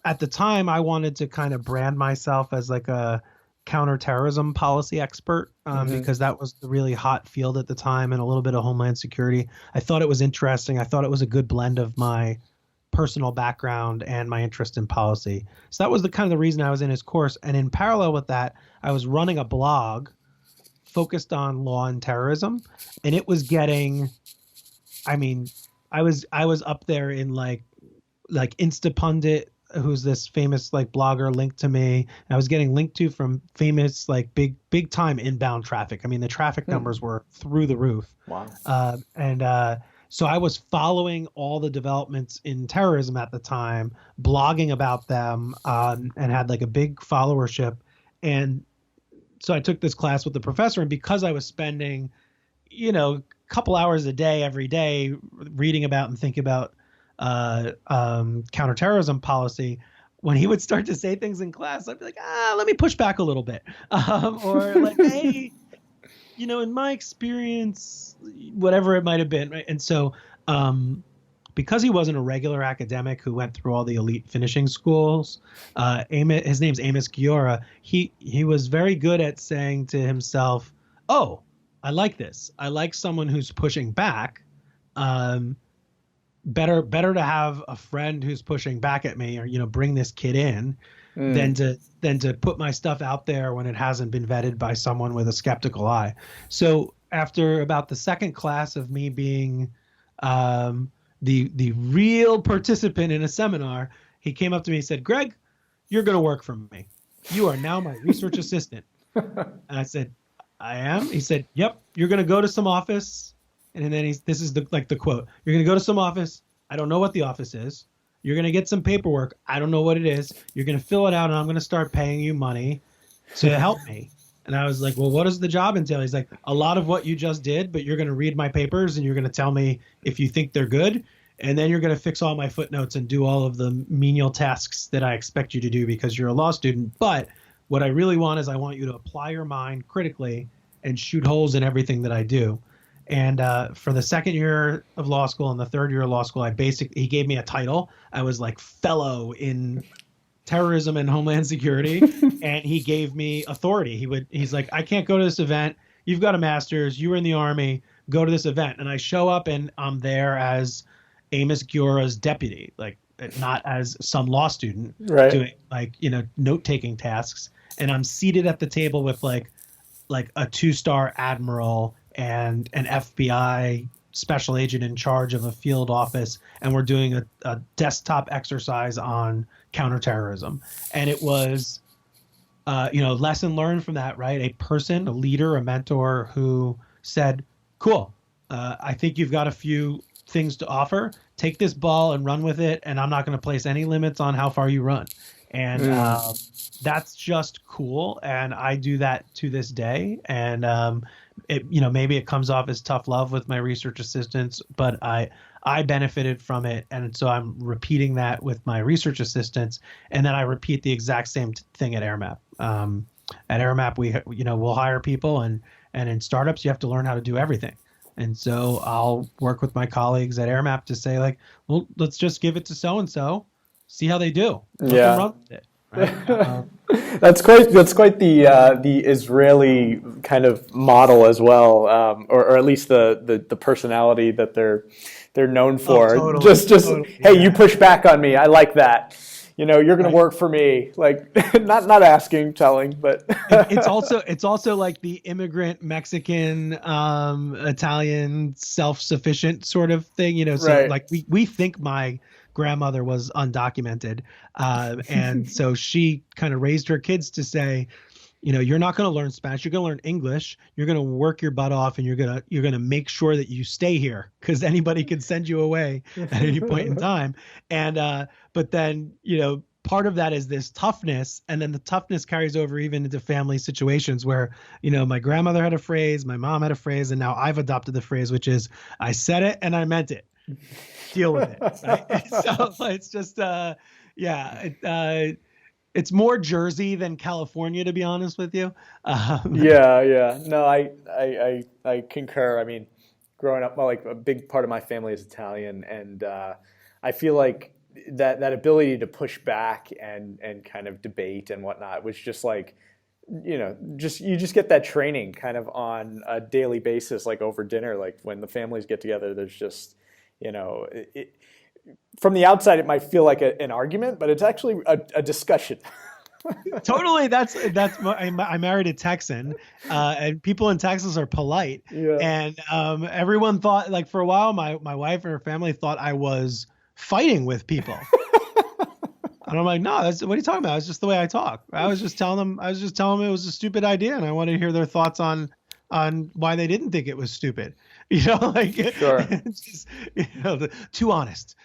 at the time I wanted to kind of brand myself as like a counterterrorism policy expert, Hmm. because that was the really hot field at the time, and a little bit of homeland security. I thought it was interesting. I thought it was a good blend of my personal background and my interest in policy. So that was the kind of the reason I was in his course. And in parallel with that, I was running a blog focused on law and terrorism, and it was getting, I mean, I was up there in like Instapundit, who's this famous like blogger, linked to me. I was getting linked to from famous like big time inbound traffic. I mean, the traffic Hmm. numbers were through the roof. Wow. And So I was following all the developments in terrorism at the time, blogging about them, and had like a big followership. And so I took this class with the professor, and because I was spending, a couple hours a day every day reading about and thinking about counterterrorism policy, when he would start to say things in class, I'd be like, let me push back a little bit, or like, hey, in my experience, whatever it might have been, right? And so, because he wasn't a regular academic who went through all the elite finishing schools, his name's Amos Giora. He was very good at saying to himself, "Oh, I like this. I like someone who's pushing back. Um, better to have a friend who's pushing back at me, or bring this kid in, than Mm. to put my stuff out there when it hasn't been vetted by someone with a skeptical eye." So after about the second class of me being um, the real participant in a seminar, he came up to me and said, "Greg, you're going to work for me. You are now my research assistant." And I said, "I am?" He said, "Yep, you're going to go to some office." And then this is the quote. "You're going to go to some office. I don't know what the office is. You're going to get some paperwork. I don't know what it is. You're going to fill it out, and I'm going to start paying you money to help me." And I was like, "Well, what does the job entail?" He's like, "A lot of what you just did, but you're going to read my papers and you're going to tell me if you think they're good. And then you're going to fix all my footnotes and do all of the menial tasks that I expect you to do because you're a law student. But what I really want is I want you to apply your mind critically and shoot holes in everything that I do." And for the second year of law school and the third year of law school, he gave me a title. I was like fellow in terrorism and homeland security, and he gave me authority. He's like, "I can't go to this event. You've got a master's. You were in the army. Go to this event." And I show up, and I'm there as Amos Giora's deputy, like not as some law student Right. doing like note taking tasks. And I'm seated at the table with like a two-star admiral and an FBI special agent in charge of a field office, and we're doing a desktop exercise on counterterrorism. And it was, lesson learned from that, right? A person, a leader, a mentor who said, "Cool, I think you've got a few things to offer. Take this ball and run with it, and I'm not going to place any limits on how far you run." And Mm. that's just cool, and I do that to this day. And maybe it comes off as tough love with my research assistants, but I benefited from it, and so I'm repeating that with my research assistants, and then I repeat the exact same thing at AirMap. At AirMap, we'll hire people, and in startups, you have to learn how to do everything. And so I'll work with my colleagues at AirMap to say, like, well, let's just give it to so and so, see how they do, let them Yeah. run with it, right? That's quite the Israeli kind of model as well, or at least the personality that they're known Oh, for. totally, Just totally, hey, you yeah. push back on me. I like that. You're gonna Right. work for me. Like not asking, telling, but It's also like the immigrant Mexican, Italian, self-sufficient sort of thing, so right. like we think my grandmother was undocumented, and so she kind of raised her kids to say, you're not going to learn Spanish, you're going to learn English, you're going to work your butt off, and you're going to make sure that you stay here, because anybody can send you away at any point in time. And but then part of that is this toughness, and then the toughness carries over even into family situations where my grandmother had a phrase, my mom had a phrase, and now I've adopted the phrase, which is, "I said it and I meant it, deal with it," right? So it's just yeah, it's more Jersey than California, to be honest with you. Yeah, yeah. No, I concur. I mean, growing up, well, like a big part of my family is Italian, and I feel like that ability to push back and kind of debate and whatnot was just like, you just get that training kind of on a daily basis, like over dinner, like when the families get together. There's just, from the outside it might feel like an argument, but it's actually a discussion. Totally. I married a Texan, and people in Texas are polite. Yeah. And everyone thought, like, for a while, my wife and her family thought I was fighting with people. And I'm like, no, what are you talking about? It's just the way I talk. I was just telling them it was a stupid idea, and I wanted to hear their thoughts on why they didn't think it was stupid. Like, sure. It's just, too honest.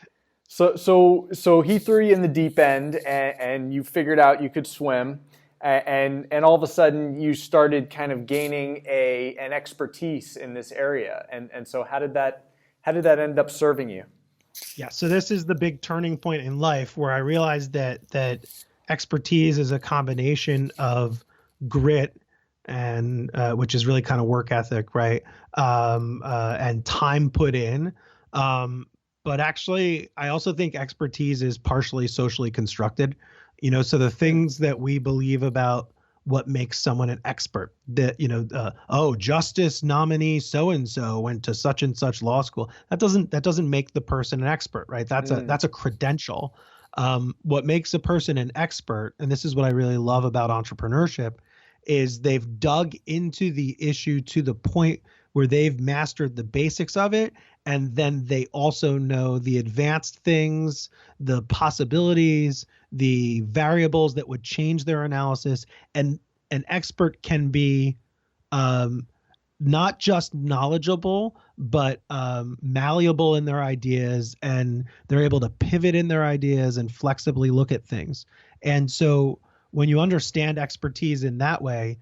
So he threw you in the deep end, and you figured out you could swim, and all of a sudden you started kind of gaining an expertise in this area. And so how did that end up serving you? Yeah, so this is the big turning point in life where I realized that expertise is a combination of grit and which is really kind of work ethic, right? And time put in. But actually, I also think expertise is partially socially constructed. So the things that we believe about what makes someone an expert, that, justice nominee so-and-so went to such and such law school. That doesn't make the person an expert, right? That's a credential. What makes a person an expert, and this is what I really love about entrepreneurship, is they've dug into the issue to the point where they've mastered the basics of it. And then they also know the advanced things, the possibilities, the variables that would change their analysis. And an expert can be not just knowledgeable, but malleable in their ideas, and they're able to pivot in their ideas and flexibly look at things. And so when you understand expertise in that way,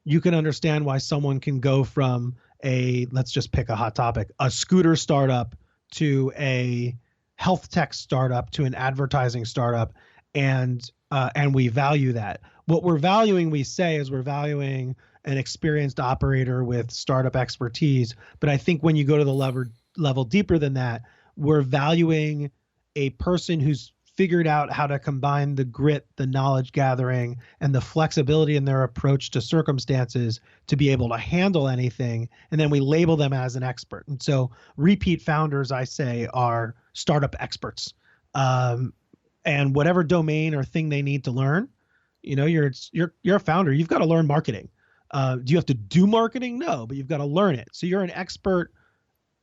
you can understand why someone can go from let's just pick a hot topic, a scooter startup to a health tech startup to an advertising startup. And we value that. What we're valuing, we say, is we're valuing an experienced operator with startup expertise. But I think when you go to the level deeper than that, we're valuing a person who's figured out how to combine the grit, the knowledge gathering, and the flexibility in their approach to circumstances to be able to handle anything. And then we label them as an expert. And so repeat founders, I say, are startup experts. And whatever domain or thing they need to learn, you're a founder. You've got to learn marketing. Do you have to do marketing? No, but you've got to learn it. So you're an expert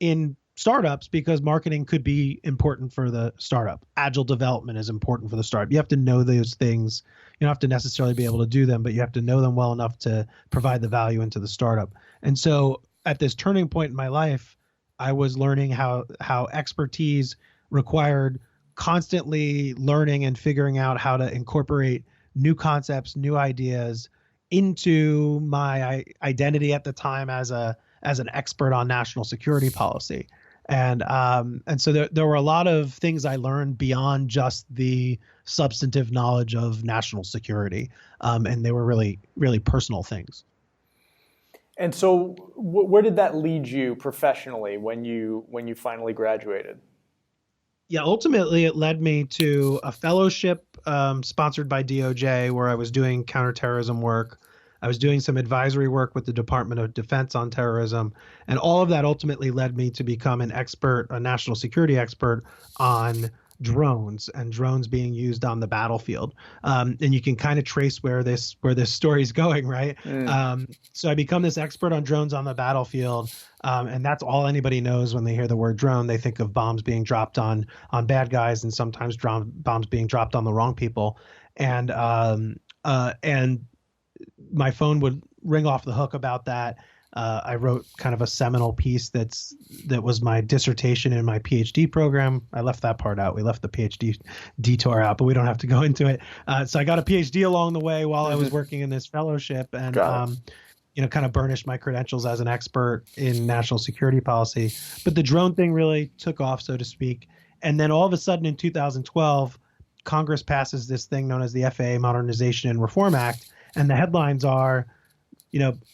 in startups because marketing could be important for the startup. Agile development is important for the startup. You have to know those things. You don't have to necessarily be able to do them, but you have to know them well enough to provide the value into the startup. And so at this turning point in my life, I was learning how expertise required constantly learning and figuring out how to incorporate new concepts, new ideas into my identity at the time as an expert on national security policy. And so there were a lot of things I learned beyond just the substantive knowledge of national security. And they were really, really personal things. And so where did that lead you professionally when you finally graduated? Yeah, ultimately it led me to a fellowship sponsored by DOJ where I was doing counterterrorism work. I was doing some advisory work with the Department of Defense on terrorism, and all of that ultimately led me to become an expert, a national security expert on drones and drones being used on the battlefield. And you can kind of trace where this story is going, right? So I become this expert on drones on the battlefield, and that's all anybody knows when they hear the word drone. They think of bombs being dropped on bad guys, and sometimes bombs being dropped on the wrong people. And my phone would ring off the hook about that. I wrote kind of a seminal piece that was my dissertation in my PhD program. I left that part out. We left the PhD detour out, but we don't have to go into it. So I got a PhD along the way while I was working in this fellowship, and kind of burnished my credentials as an expert in national security policy. But the drone thing really took off, so to speak. And then all of a sudden in 2012, Congress passes this thing known as the FAA Modernization and Reform Act. And the headlines are,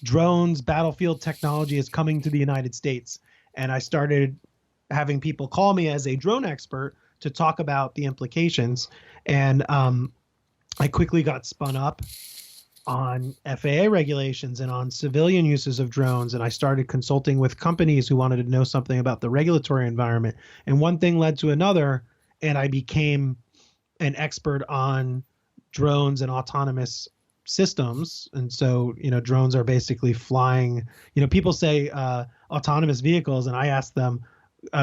drones, battlefield technology is coming to the United States. And I started having people call me as a drone expert to talk about the implications. And I quickly got spun up on FAA regulations and on civilian uses of drones. And I started consulting with companies who wanted to know something about the regulatory environment. And one thing led to another, and I became an expert on drones and autonomous systems. And so, drones are basically flying, people say autonomous vehicles, and I ask them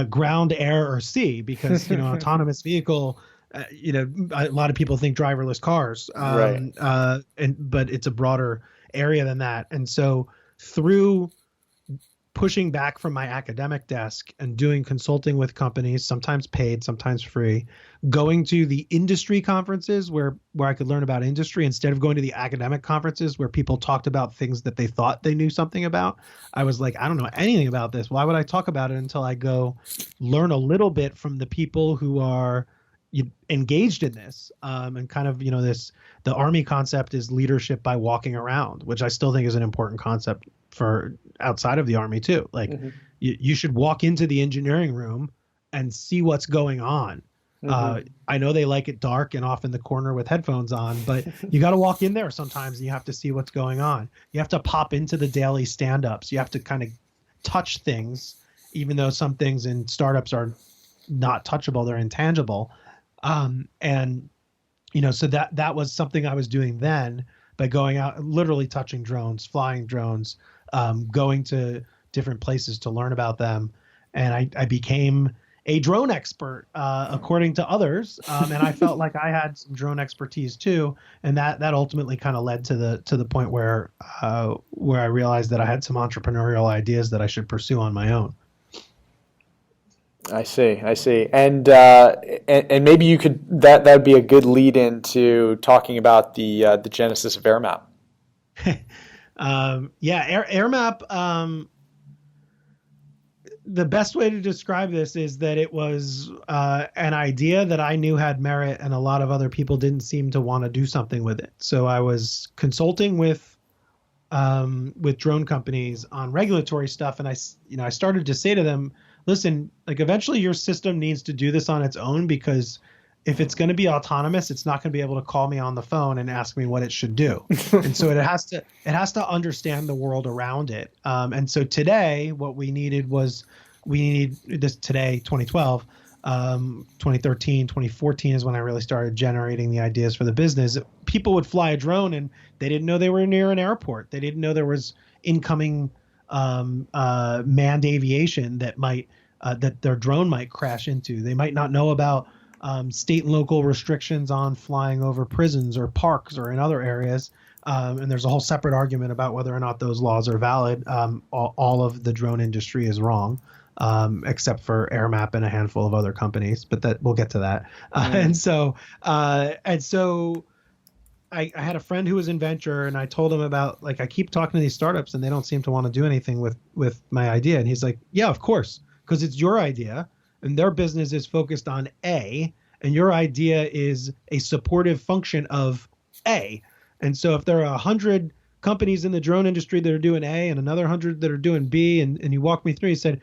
ground, air, or sea, because, autonomous vehicle, a lot of people think driverless cars, Right. but it's a broader area than that. And so through pushing back from my academic desk and doing consulting with companies, sometimes paid, sometimes free, going to the industry conferences where I could learn about industry instead of going to the academic conferences where people talked about things that they thought they knew something about. I was like, I don't know anything about this. Why would I talk about it until I go learn a little bit from the people who are engaged in this? And kind of, the Army concept is leadership by walking around, which I still think is an important concept for outside of the Army too. Like you should walk into the engineering room and see what's going on. I know they like it dark and off in the corner with headphones on, but you got to walk in there sometimes and you have to see what's going on. You have to pop into the daily stand-ups. You have to kind of touch things, even though some things in startups are not touchable, they're intangible. So that was something I was doing then by going out, literally touching drones, flying drones, going to different places to learn about them. And I became a drone expert, according to others. And I felt like I had some drone expertise too. And that ultimately kind of led to the point where I realized that I had some entrepreneurial ideas that I should pursue on my own. I see. And maybe you could, that would be a good lead into talking about the genesis of AirMap. AirMap. The best way to describe this is that it was an idea that I knew had merit, and a lot of other people didn't seem to want to do something with it. So I was consulting with drone companies on regulatory stuff, and I started to say to them, listen, like eventually your system needs to do this on its own, because if it's going to be autonomous, it's not going to be able to call me on the phone and ask me what it should do. And so it has to understand the world around it. And so today, what we needed this today, 2012, 2013, 2014 is when I really started generating the ideas for the business. People would fly a drone and they didn't know they were near an airport. They didn't know there was incoming manned aviation that their drone might crash into. They might not know about state and local restrictions on flying over prisons or parks or in other areas. And there's a whole separate argument about whether or not those laws are valid. All of the drone industry is wrong, except for AirMap and a handful of other companies, but we'll get to that. And so I had a friend who was in venture, and I told him about, like, I keep talking to these startups and they don't seem to want to do anything with my idea. And he's like, yeah, of course, because it's your idea and their business is focused on A, and your idea is a supportive function of A. And so if there are 100 companies in the drone industry that are doing A and another 100 that are doing B, and he walked me through, he said,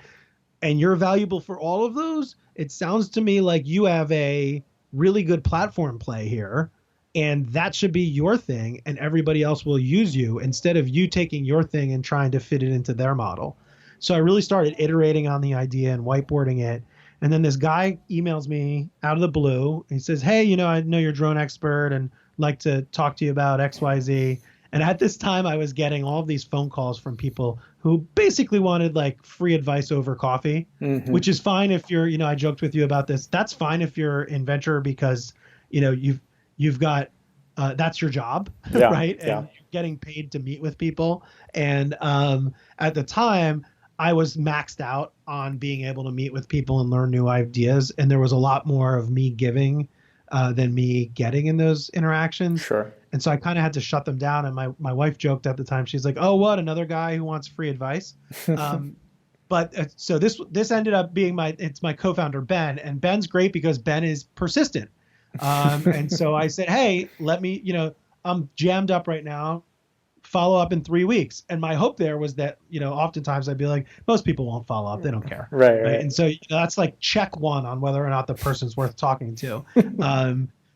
and you're valuable for all of those, it sounds to me like you have a really good platform play here. And that should be your thing, and everybody else will use you instead of you taking your thing and trying to fit it into their model. So I really started iterating on the idea and whiteboarding it. And then this guy emails me out of the blue. He says, hey, I know you're a drone expert and like to talk to you about XYZ. And at this time, I was getting all of these phone calls from people who basically wanted like free advice over coffee, which is fine if you're, I joked with you about this. That's fine if you're in venture because, you've got, that's your job, right? And you're getting paid to meet with people. And at the time, I was maxed out on being able to meet with people and learn new ideas. And there was a lot more of me giving than me getting in those interactions. Sure. And so I kind of had to shut them down. And my wife joked at the time, she's like, oh, what, another guy who wants free advice? So this ended up being it's my co-founder, Ben. And Ben's great because Ben is persistent. And so I said, hey, let me, I'm jammed up right now. follow up in 3 weeks. And my hope there was that, oftentimes I'd be like, most people won't follow up. They don't care. Right. And so that's like check one on whether or not the person's worth talking to.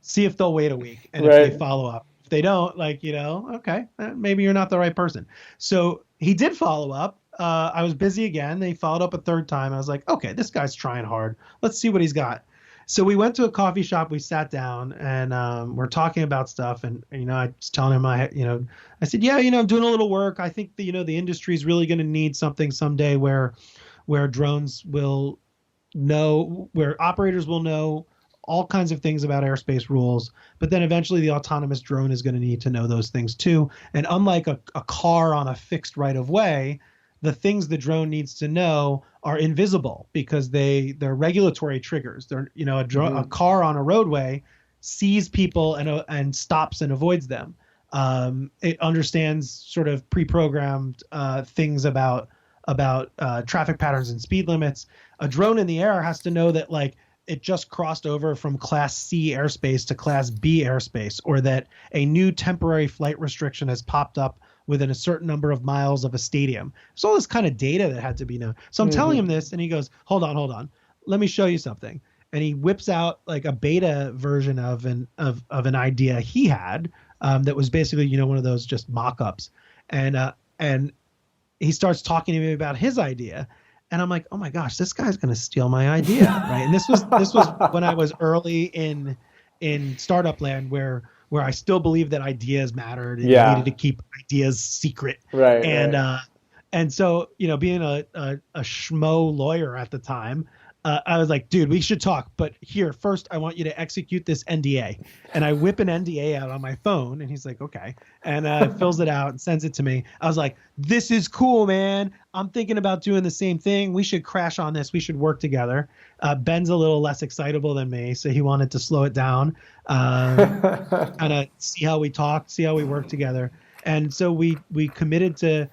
See if they'll wait a week. And if they follow up, if they don't, like, okay, maybe you're not the right person. So he did follow up. I was busy again. They followed up a third time. I was like, okay, this guy's trying hard. Let's see what he's got. So we went to a coffee shop. We sat down and we're talking about stuff. And I was telling him, I said, yeah, I'm doing a little work. I think the industry is really going to need something someday where drones will know, where operators will know all kinds of things about airspace rules. But then eventually the autonomous drone is going to need to know those things too. And unlike a car on a fixed right of way, the things the drone needs to know are invisible because they're regulatory triggers. They're, a car on a roadway sees people and stops and avoids them. It understands sort of pre-programmed things about traffic patterns and speed limits. A drone in the air has to know that, like, it just crossed over from Class C airspace to Class B airspace, or that a new temporary flight restriction has popped up within a certain number of miles of a stadium. There's all this kind of data that had to be known. So I'm telling him this, and he goes, hold on. Let me show you something. And he whips out like a beta version of an idea he had that was basically, one of those just mock-ups. And he starts talking to me about his idea. And I'm like, oh my gosh, this guy's going to steal my idea, right? And this was when I was early in startup land, where I still believed that ideas mattered and you needed to keep ideas secret. Right. And so, being a schmo lawyer at the time, I was like, dude, we should talk. But here, first, I want you to execute this NDA. And I whip an NDA out on my phone. And he's like, okay. And fills it out and sends it to me. I was like, this is cool, man. I'm thinking about doing the same thing. We should crash on this. We should work together. Ben's a little less excitable than me, so he wanted to slow it down, kind of see how we talked, see how we work together. And so we committed to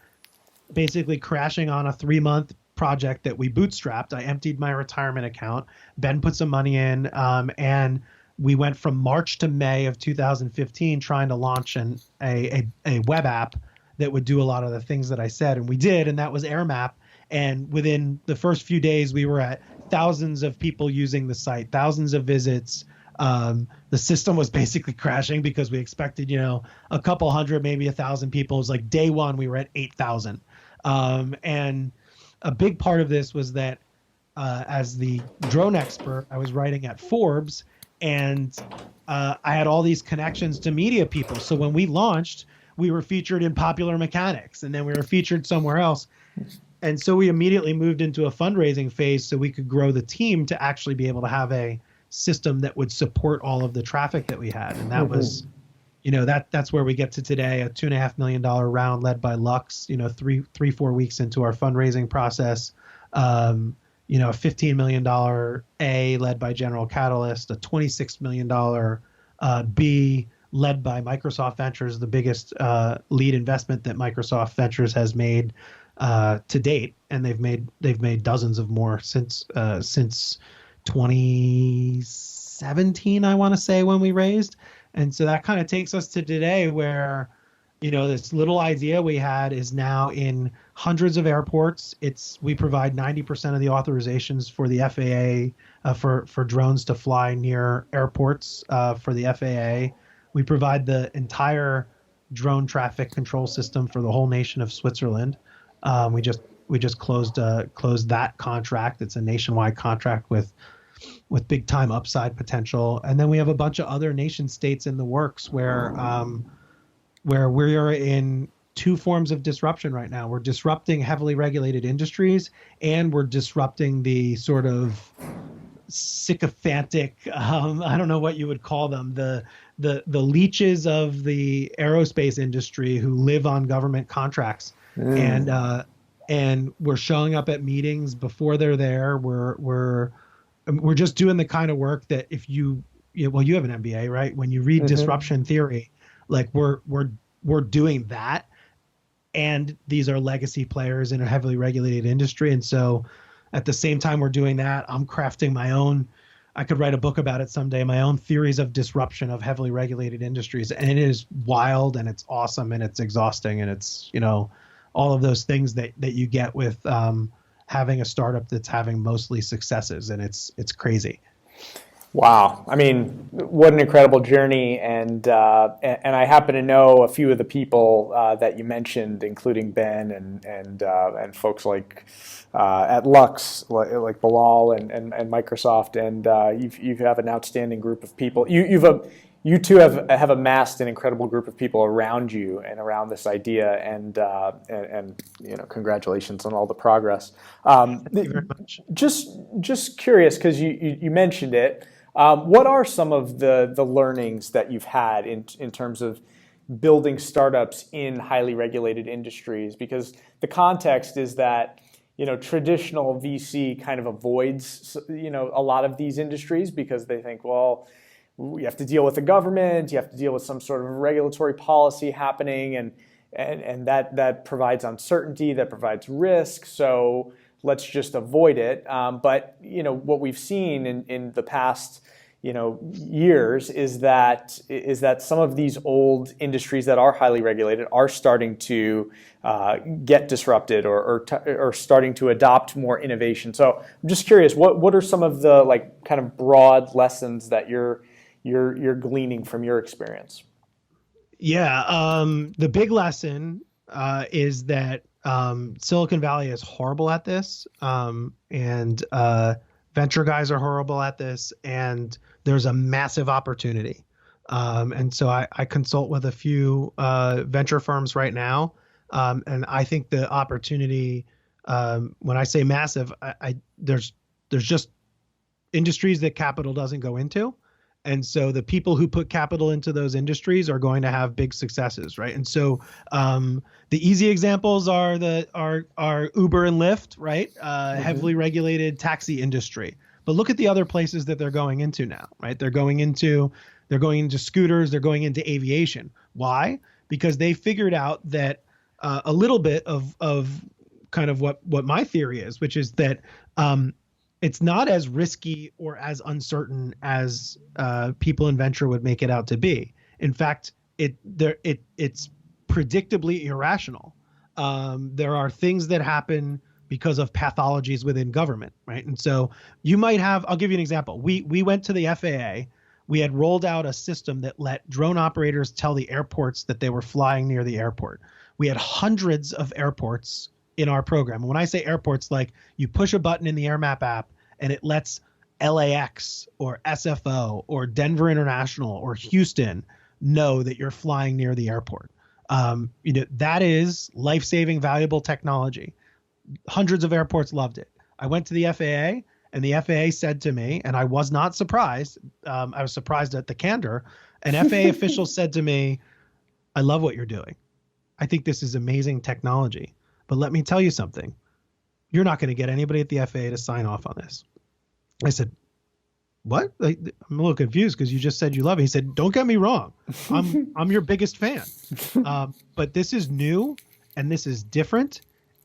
basically crashing on a 3-month project that we bootstrapped. I emptied my retirement account. Ben put some money in, and we went from March to May of 2015 trying to launch a web app that would do a lot of the things that I said, and we did, and that was AirMap. And within the first few days, we were at thousands of people using the site, thousands of visits. The system was basically crashing because we expected, a couple hundred, maybe 1,000 people. It was like day one, we were at 8,000. And a big part of this was that as the drone expert, I was writing at Forbes, and I had all these connections to media people. So when we launched, we were featured in Popular Mechanics, and then we were featured somewhere else. And so we immediately moved into a fundraising phase so we could grow the team to actually be able to have a system that would support all of the traffic that we had. And that was, that's where we get to today, a $2.5 million round led by Lux, 4 weeks into our fundraising process. A $15 million A led by General Catalyst, a $26 million B led by Microsoft Ventures, the biggest lead investment that Microsoft Ventures has made to date, and they've made dozens of more since 2017, I want to say, when we raised. And so that kind of takes us to today, where this little idea we had is now in hundreds of airports. We provide 90% of the authorizations for the FAA for drones to fly near airports for the FAA. We provide the entire drone traffic control system for the whole nation of Switzerland. We just closed that contract. It's a nationwide contract with big time upside potential. And then we have a bunch of other nation states in the works where we are in two forms of disruption right now. We're disrupting heavily regulated industries, and we're disrupting the sort of sycophantic, I don't know what you would call them, the leeches of the aerospace industry who live on government contracts. And we're showing up at meetings before they're there. We're just doing the kind of work that if you have an MBA, right? When you read disruption theory, like we're doing that. And these are legacy players in a heavily regulated industry. And so at the same time we're doing that, I'm crafting my own I could write a book about it someday, my own theories of disruption of heavily regulated industries. And it is wild and it's awesome and it's exhausting and it's, all of those things that you get with having a startup that's having mostly successes, and it's crazy. Wow. I mean, what an incredible journey. And I happen to know a few of the people that you mentioned, including Ben and folks like at Lux, like Bilal and Microsoft. And you have an outstanding group of people. You two have amassed an incredible group of people around you and around this idea. And congratulations on all the progress. Thank you very much. Just curious, because you mentioned it. What are some of the learnings that you've had in terms of building startups in highly regulated industries? Because the context is that traditional VC kind of avoids a lot of these industries because they think, well, you have to deal with the government, you have to deal with some sort of regulatory policy happening, and that provides uncertainty, that provides risk. So let's just avoid it. But what we've seen in the past years is that some of these old industries that are highly regulated are starting to get disrupted or starting to adopt more innovation. So I'm just curious, what are some of the kind of broad lessons that you're gleaning from your experience? Yeah, the big lesson is that Silicon Valley is horrible at this, and venture guys are horrible at this, and there's a massive opportunity. And so I consult with a few venture firms right now, and I think the opportunity, when I say massive, there's just industries that capital doesn't go into. And so the people who put capital into those industries are going to have big successes, right? And so the easy examples are Uber and Lyft, right? Heavily regulated taxi industry. But look at the other places that they're going into now, right? They're going into scooters, they're going into aviation. Why? Because they figured out that a little bit of kind of what my theory is, which is that it's not as risky or as uncertain as people in venture would make it out to be. In fact, it's predictably irrational. There are things that happen because of pathologies within government, right? And so you might have, I'll give you an example. We went to the FAA. We had rolled out a system that let drone operators tell the airports that they were flying near the airport. We had hundreds of airports in our program. And when I say airports, like you push a button in the AirMap app and it lets LAX or SFO or Denver International or Houston know that you're flying near the airport. That is life-saving, valuable technology. Hundreds of airports loved it. I went to the FAA and the FAA said to me, and I was not surprised. I was surprised at the candor. An FAA official said to me, I love what you're doing. I think this is amazing technology. But let me tell you something. You're not going to get anybody at the FAA to sign off on this. I said, what? I'm a little confused because you just said you love it. He said, don't get me wrong. I'm your biggest fan. But this is new and this is different.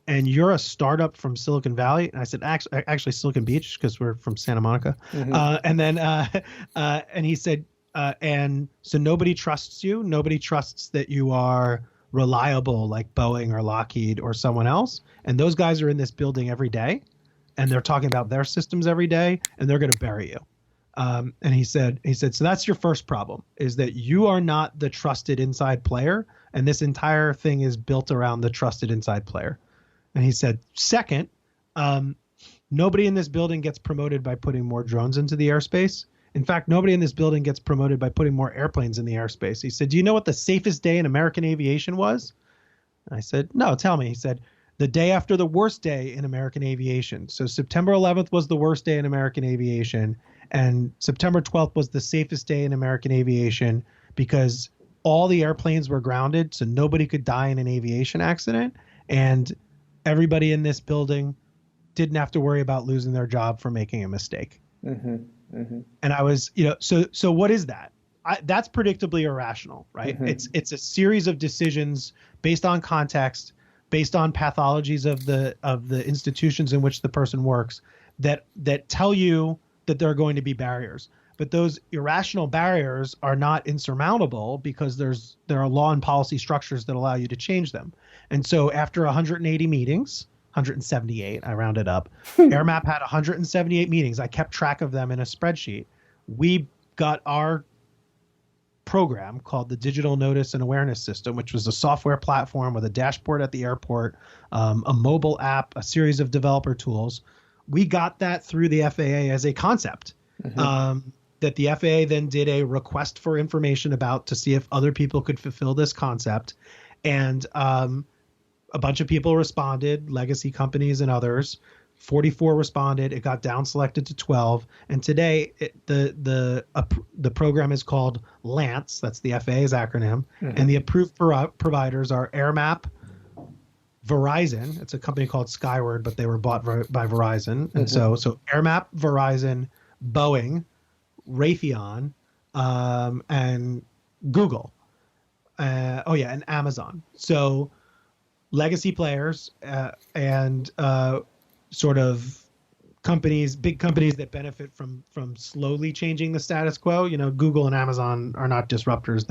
And you're a startup from Silicon Valley. And I said, actually Silicon Beach, because we're from Santa Monica. And he said, and so nobody trusts you. Nobody trusts that you are reliable like Boeing or Lockheed or someone else. And those guys are in this building every day and they're talking about their systems every day and they're going to bury you. And he said, so that's your first problem, is that you are not the trusted inside player. And this entire thing is built around the trusted inside player. And he said, second, nobody in this building gets promoted by putting more drones into the airspace. In fact, nobody in this building gets promoted by putting more airplanes in the airspace. He said, do you know what the safest day in American aviation was? And I said, no, tell me. He said, the day after the worst day in American aviation. So September 11th was the worst day in American aviation. And September 12th was the safest day in American aviation because all the airplanes were grounded. So nobody could die in an aviation accident. And everybody in this building didn't have to worry about losing their job for making a mistake. And I was, so what is that? That's predictably irrational, right? It's a series of decisions based on context, based on pathologies of the institutions in which the person works that tell you that there are going to be barriers. But those irrational barriers are not insurmountable because there are law and policy structures that allow you to change them. And so after 180 meetings, 178, I rounded up, AirMap had 178 meetings. I kept track of them in a spreadsheet. We got our program called the Digital Notice and Awareness System, which was a software platform with a dashboard at the airport, a mobile app, a series of developer tools. We got that through the FAA as a concept. That the FAA then did a request for information about to see if other people could fulfill this concept. And a bunch of people responded, legacy companies and others. 44 responded. It got down selected to 12. And today the program is called LANCE. That's the FAA's acronym. And the approved providers are AirMap, Verizon. It's a company called Skyward, but they were bought by Verizon. And so AirMap, Verizon, Boeing, Raytheon, and Google. And Amazon. So legacy players and sort of companies, big companies that benefit from slowly changing the status quo. You know, Google and Amazon are not disruptors.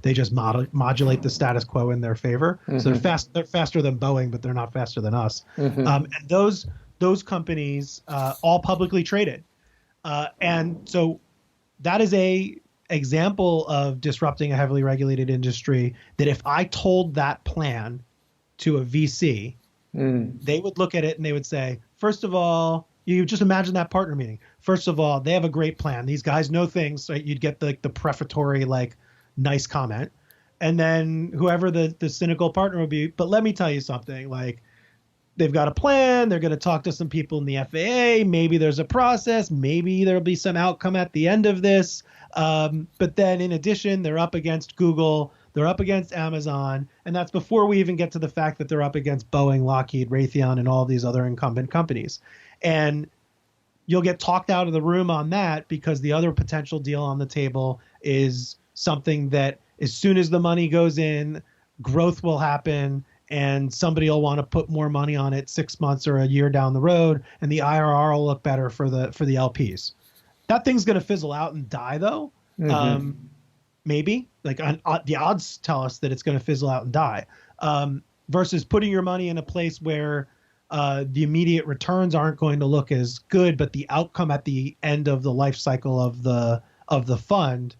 They just modulate the status quo in their favor. So they're faster than Boeing, but they're not faster than us. And those companies all publicly traded. And so that is a example of disrupting a heavily regulated industry that if I told that plan to a VC, they would look at it and they would say, first of all, you just imagine that partner meeting. First of all, they have a great plan. These guys know things. Right? You'd get the prefatory, nice comment. And then whoever the cynical partner would be, but let me tell you something, they've got a plan. They're going to talk to some people in the FAA. Maybe there's a process. Maybe there'll be some outcome at the end of this. But then in addition, they're up against Google. They're up against Amazon. And that's before we even get to the fact that they're up against Boeing, Lockheed, Raytheon, and all these other incumbent companies. And you'll get talked out of the room on that because the other potential deal on the table is something that as soon as the money goes in, growth will happen. And somebody will want to put more money on it 6 months or a year down the road, and the IRR will look better for the LPs. That thing's going to fizzle out and die, though. Maybe the odds tell us that it's going to fizzle out and die. Versus putting your money in a place where the immediate returns aren't going to look as good, but the outcome at the end of the life cycle of the fund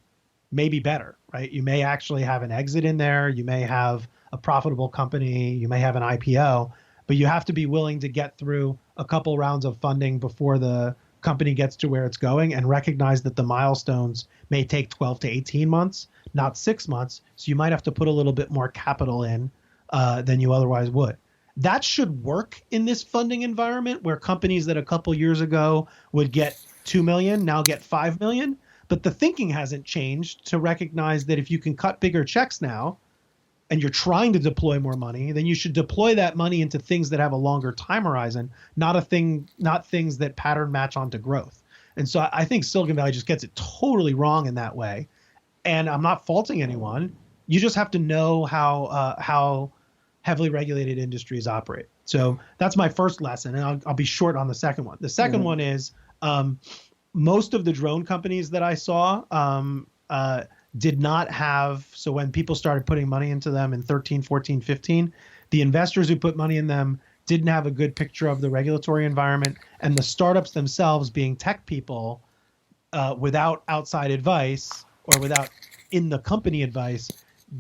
may be better. Right? You may actually have an exit in there. You may have a profitable company, you may have an IPO, but you have to be willing to get through a couple rounds of funding before the company gets to where it's going and recognize that the milestones may take 12 to 18 months, not 6 months. So you might have to put a little bit more capital in than you otherwise would. That should work in this funding environment where companies that a couple years ago would get 2 million now get 5 million. But the thinking hasn't changed to recognize that if you can cut bigger checks now, and you're trying to deploy more money, then you should deploy that money into things that have a longer time horizon, not things that pattern match onto growth. And so I think Silicon Valley just gets it totally wrong in that way. And I'm not faulting anyone. You just have to know how heavily regulated industries operate. So that's my first lesson, and I'll be short on the second one. The second one is most of the drone companies that I saw did not have, so when people started putting money into them in 13, 14, 15, the investors who put money in them didn't have a good picture of the regulatory environment, and the startups themselves, being tech people, without outside advice or without in the company advice,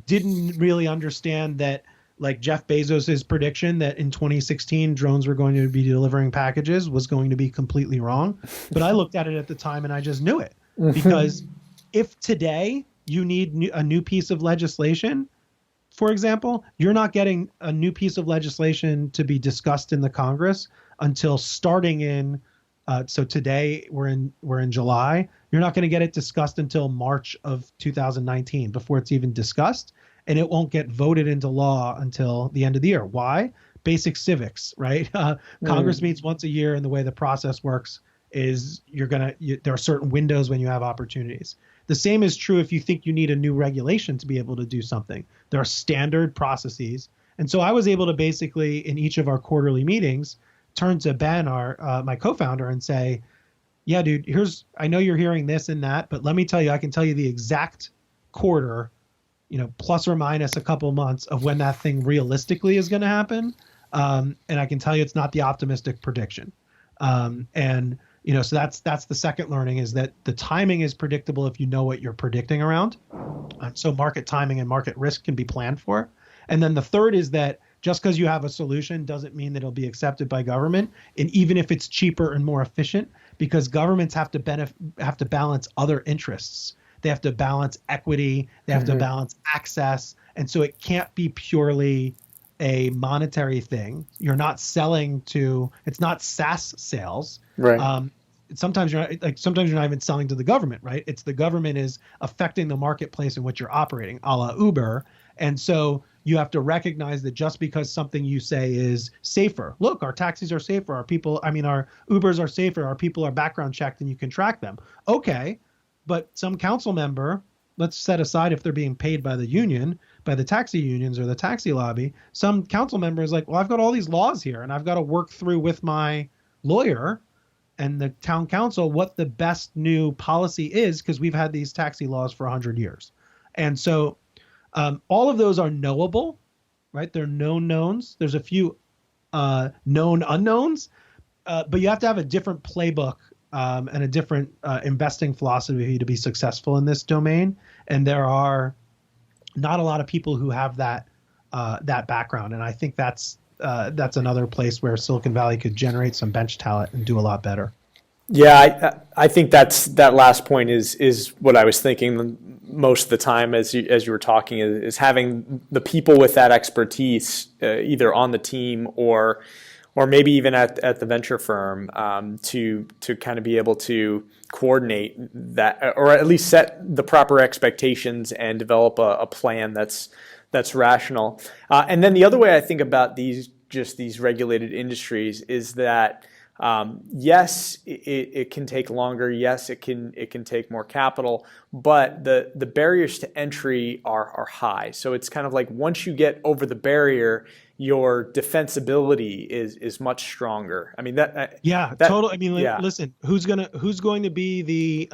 didn't really understand that, like Jeff Bezos's prediction that in 2016 drones were going to be delivering packages was going to be completely wrong. But I looked at it at the time and I just knew it, because if today you need a new piece of legislation, for example, you're not getting a new piece of legislation to be discussed in the Congress until starting in, so today we're in July. You're not going to get it discussed until March of 2019 before it's even discussed, and it won't get voted into law until the end of the year. Why? Basic civics, right? Congress meets once a year, and the way the process works is there are certain windows when you have opportunities. The same is true if you think you need a new regulation to be able to do something. There are standard processes. And so I was able to basically, in each of our quarterly meetings, turn to Ben, my co-founder, and say, Yeah, dude, I know you're hearing this and that, but let me tell you, I can tell you the exact quarter, plus or minus a couple months of when that thing realistically is going to happen. And I can tell you it's not the optimistic prediction. And so that's the second learning, is that the timing is predictable if you know what you're predicting around. So market timing and market risk can be planned for. And then the third is that just because you have a solution doesn't mean that it'll be accepted by government. And even if it's cheaper and more efficient, because governments have to balance other interests. They have to balance equity. They have to balance access. And so it can't be purely a monetary thing. It's not SaaS sales. Right. Sometimes you're not even selling to the government, right? It's the government is affecting the marketplace in which you're operating, a la Uber. And so you have to recognize that just because something you say is safer, look, our taxis are safer, our Ubers are safer, our people are background checked and you can track them. Okay, but some council member, let's set aside if they're being paid by the union, by the taxi unions or the taxi lobby, some council member is like, well, I've got all these laws here and I've got to work through with my lawyer and the town council what the best new policy is, because we've had these taxi laws for 100 years. And so all of those are knowable, right? They're known knowns. There's a few known unknowns, but you have to have a different playbook and a different investing philosophy to be successful in this domain. And there are not a lot of people who have that background. And I think that's another place where Silicon Valley could generate some bench talent and do a lot better. Yeah, I think that last point is what I was thinking most of the time as you were talking, is having the people with that expertise either on the team or maybe even at the venture firm to kind of be able to coordinate that, or at least set the proper expectations and develop a plan that's rational. And then the other way I think about these regulated industries is that yes, it can take longer. Yes, it can take more capital, but the barriers to entry are high. So it's kind of like once you get over the barrier, your defensibility is much stronger. I mean totally. I mean, listen, who's going to be the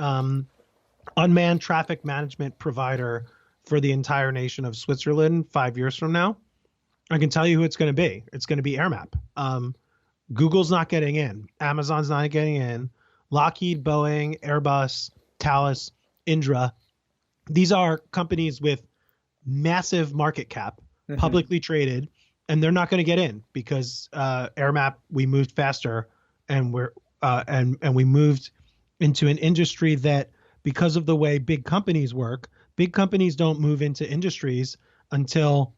unmanned traffic management provider for the entire nation of Switzerland 5 years from now? I can tell you who it's going to be. It's going to be AirMap. Google's not getting in. Amazon's not getting in. Lockheed, Boeing, Airbus, Thales, Indra. These are companies with massive market cap, publicly traded, and they're not going to get in because AirMap, we moved faster, and we moved into an industry that, because of the way big companies work, big companies don't move into industries until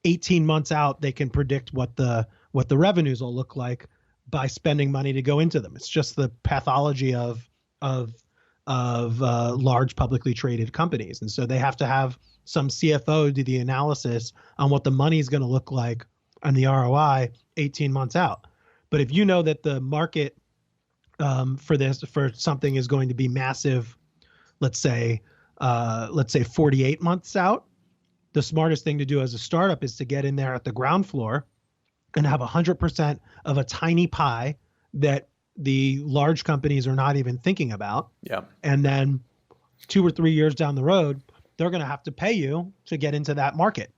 18 months out. They can predict what the revenues will look like by spending money to go into them. It's just the pathology of large publicly traded companies. And so they have to have some CFO do the analysis on what the money is going to look like on the ROI 18 months out. But if you know that the market for something is going to be massive, let's say 48 months out, the smartest thing to do as a startup is to get in there at the ground floor and have 100% of a tiny pie that the large companies are not even thinking about. Yeah. And then 2 or 3 years down the road, they're going to have to pay you to get into that market.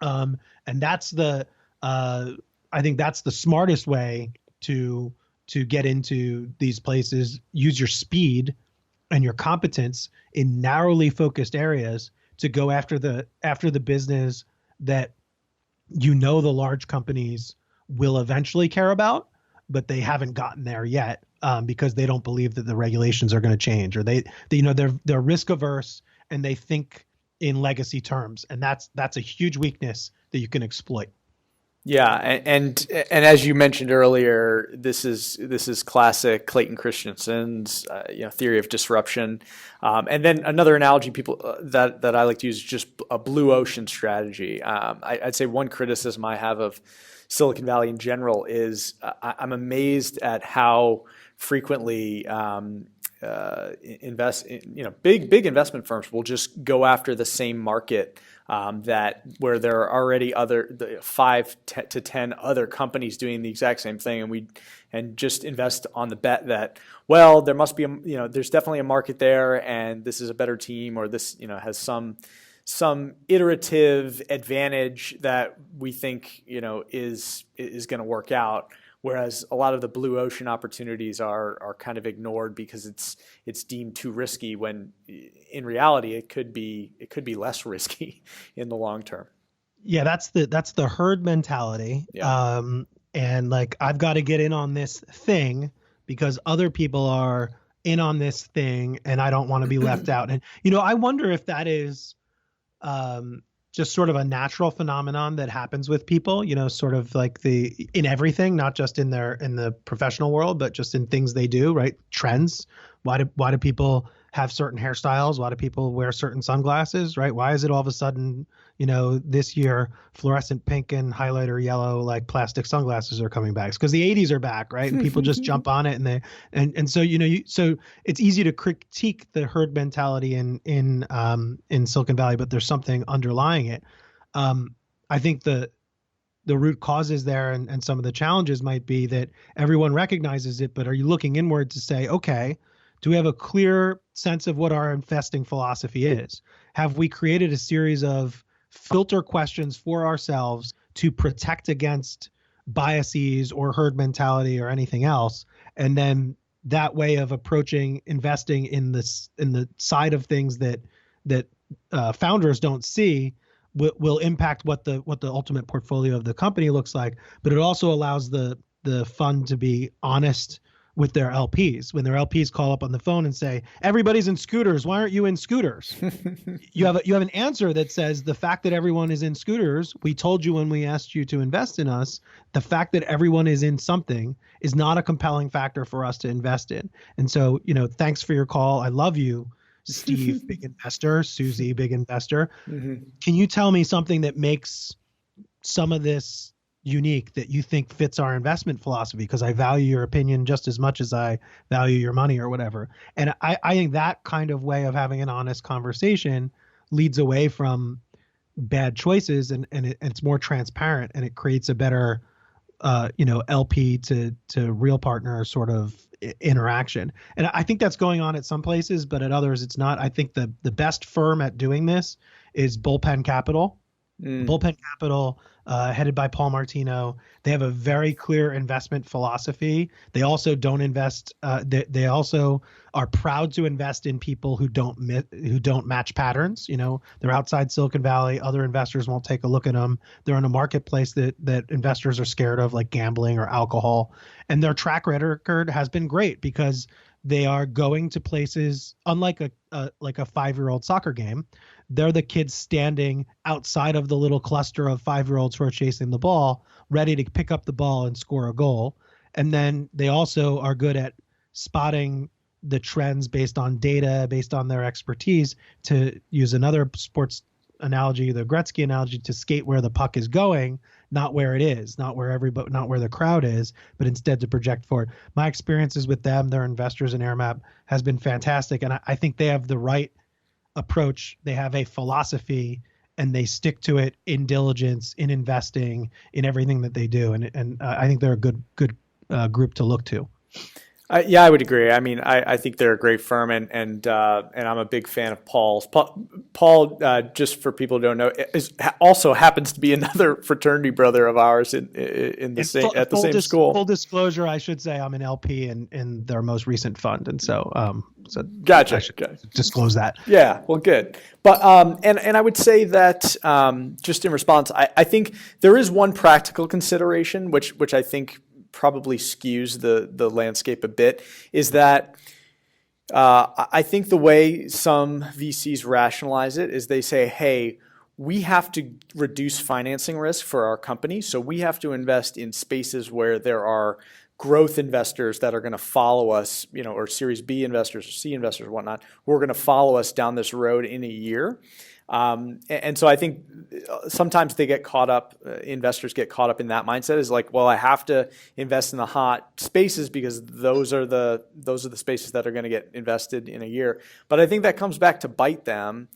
And that's I think that's the smartest way to get into these places. Use your speed and your competence in narrowly focused areas to go after the business that the large companies will eventually care about, but they haven't gotten there yet because they don't believe that the regulations are going to change, or they're risk averse and they think in legacy terms, and that's a huge weakness that you can exploit. Yeah, and as you mentioned earlier, this is classic Clayton Christensen's theory of disruption, and then another analogy that I like to use is just a blue ocean strategy. I'd say one criticism I have of Silicon Valley in general is I'm amazed at how frequently big investment firms will just go after the same market that where there are already to 10 other companies doing the exact same thing, and just invest on the bet that, well, there must be there's definitely a market there, and this is a better team, or this has some iterative advantage that we think is going to work out. Whereas a lot of the blue ocean opportunities are kind of ignored because it's deemed too risky, when in reality it could be less risky in the long term. Yeah, that's the herd mentality. Yeah. And like, I've got to get in on this thing because other people are in on this thing and I don't want to be left out. And I wonder if that is just sort of a natural phenomenon that happens with people, sort of like in everything, not just in the professional world, but just in things they do, right? Trends. Why do people have certain hairstyles? Why do people wear certain sunglasses, right? Why is it all of a sudden, this year fluorescent pink and highlighter yellow, like plastic sunglasses are coming back? It's because the 80s are back, right? And people just jump on it, and so so it's easy to critique the herd mentality in Silicon Valley, but there's something underlying it. I think the root causes there and some of the challenges might be that everyone recognizes it, but are you looking inward to say, okay, do we have a clear sense of what our investing philosophy is? Have we created a series of filter questions for ourselves to protect against biases or herd mentality or anything else? And then that way of approaching investing in the side of things that founders don't see will impact what the ultimate portfolio of the company looks like. But it also allows the fund to be honest with their LPs. When their LPs call up on the phone and say, everybody's in scooters, why aren't you in scooters? you have an answer that says, the fact that everyone is in scooters, we told you when we asked you to invest in us, the fact that everyone is in something is not a compelling factor for us to invest in. And so, thanks for your call. I love you, Steve, big investor, Susie, big investor. Mm-hmm. Can you tell me something that makes some of this unique that you think fits our investment philosophy? Because I value your opinion just as much as I value your money or whatever. And I think that kind of way of having an honest conversation leads away from bad choices, and it's more transparent, and it creates a better LP to real partner sort of interaction. And I think that's going on at some places, but at others it's not. I think the best firm at doing this is Bullpen Capital. Bullpen Capital, headed by Paul Martino. They have a very clear investment philosophy. They also don't invest. They also are proud to invest in people who don't match patterns. They're outside Silicon Valley. Other investors won't take a look at them. They're in a marketplace that investors are scared of, like gambling or alcohol. And their track record has been great because they are going to places unlike a 5-year-old soccer game. They're the kids standing outside of the little cluster of 5-year-olds who are chasing the ball, ready to pick up the ball and score a goal. And then they also are good at spotting the trends based on data, based on their expertise, to use another sports analogy, the Gretzky analogy, to skate where the puck is going, not where it is, not where the crowd is, but instead to project forward. My experiences with them, their investors in AirMap, has been fantastic. And I think they have the right approach. They have a philosophy and they stick to it in diligence, in investing, in everything that they do. And I think they're a good group to look to. Yeah, I would agree. I mean, I think they're a great firm, and I'm a big fan of Paul's. Paul, just for people who don't know, also happens to be another fraternity brother of ours at the same school. Full disclosure, I should say I'm an LP in their most recent fund, and so gotcha. I should disclose that. Yeah, well, good. But and I would say that just in response, I think there is one practical consideration which I think probably skews the landscape a bit, is that I think the way some VCs rationalize it is they say, hey, we have to reduce financing risk for our company, so we have to invest in spaces where there are growth investors that are going to follow us, or Series B investors or C investors or whatnot, who are going to follow us down this road in a year. And so I think sometimes they get caught up, investors get caught up in that mindset is like, well, I have to invest in the hot spaces because those are the spaces that are going to get invested in a year. But I think that comes back to bite them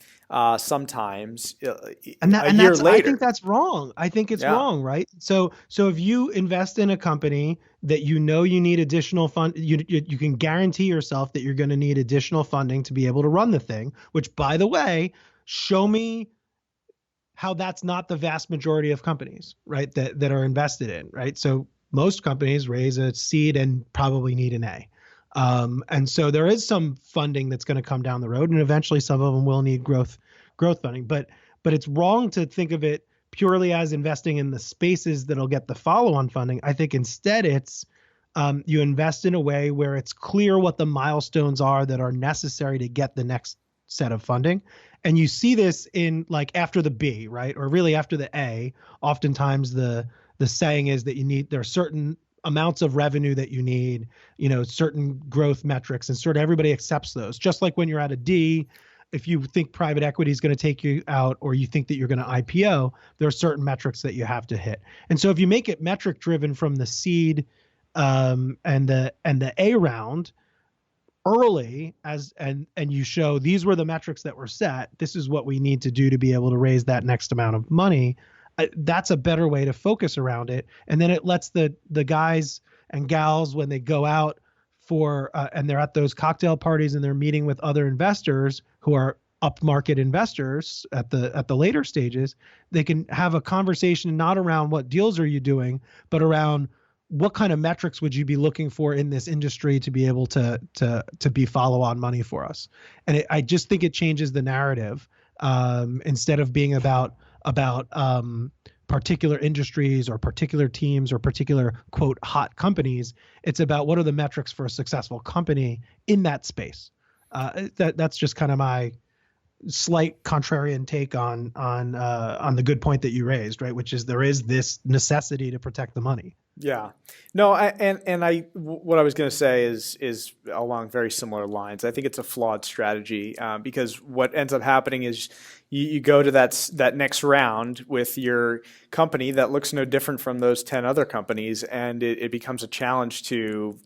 sometimes a year later. I think that's wrong. I think it's wrong, right? So if you invest in a company that you need additional fund, you can guarantee yourself that you're going to need additional funding to be able to run the thing, which, by the way, show me how that's not the vast majority of companies, right, that are invested in, right? So most companies raise a seed and probably need an A. And so there is some funding that's going to come down the road, and eventually some of them will need growth funding. But it's wrong to think of it purely as investing in the spaces that'll get the follow-on funding. I think instead it's you invest in a way where it's clear what the milestones are that are necessary to get the next set of funding. And you see this in like after the B, right? Or really after the A. Oftentimes the saying is that there are certain amounts of revenue that you need, certain growth metrics, and sort of everybody accepts those. Just like when you're at a D, if you think private equity is going to take you out, or you think that you're going to IPO, there are certain metrics that you have to hit. And so if you make it metric driven from the seed and the A round early, and you show these were the metrics that were set, this is what we need to do to be able to raise that next amount of money, that's a better way to focus around it. And then it lets the guys and gals, when they go out for and they're at those cocktail parties and they're meeting with other investors who are upmarket investors at the later stages, they can have a conversation not around what deals are you doing, but around what kind of metrics would you be looking for in this industry to be able to be follow-on money for us? And I just think it changes the narrative instead of being about particular industries or particular teams or particular, quote, hot companies. It's about what are the metrics for a successful company in that space. That's just kind of my slight contrarian take on the good point that you raised, right? Which is there is this necessity to protect the money. Yeah, no, what I was going to say is along very similar lines. I think it's a flawed strategy because what ends up happening is you go to that next round with your company that looks no different from those 10 other companies, and it becomes a challenge to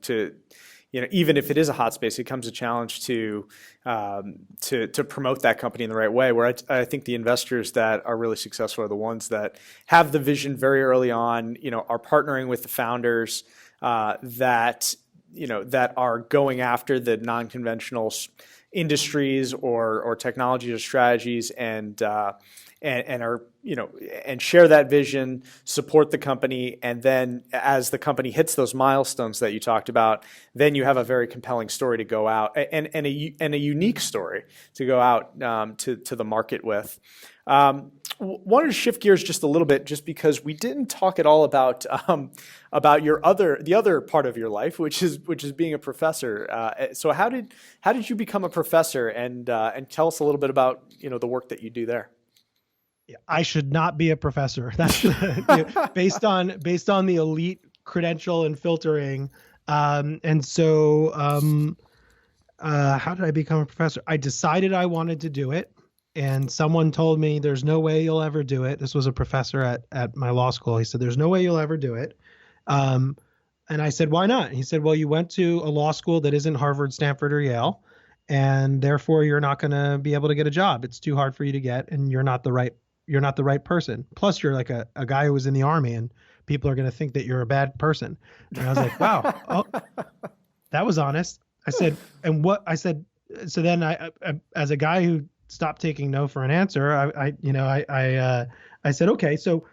even if it is a hot space, it becomes a challenge to promote that company in the right way. Where I think the investors that are really successful are the ones that have the vision very early on, are partnering with the founders that are going after the non-conventional industries or technologies or strategies and are and share that vision, support the company, and then as the company hits those milestones that you talked about, then you have a very compelling story to go out and a unique story to go out to the market with. Wanted to shift gears just a little bit, just because we didn't talk at all about the other part of your life, which is being a professor. So how did you become a professor, and tell us a little bit about the work that you do there? I should not be a professor. That's based on the elite credential and filtering. And so how did I become a professor? I decided I wanted to do it. And someone told me, there's no way you'll ever do it. This was a professor at my law school. He said, there's no way you'll ever do it. And I said, why not? And he said, well, you went to a law school that isn't Harvard, Stanford, or Yale, and therefore you're not going to be able to get a job. It's too hard for you to get, and you're not the right person. Plus, you're like a guy who was in the Army, and people are going to think that you're a bad person. And I was like, wow, that was honest. I said, and what I said. So then I as a guy who stopped taking no for an answer, I said, okay, so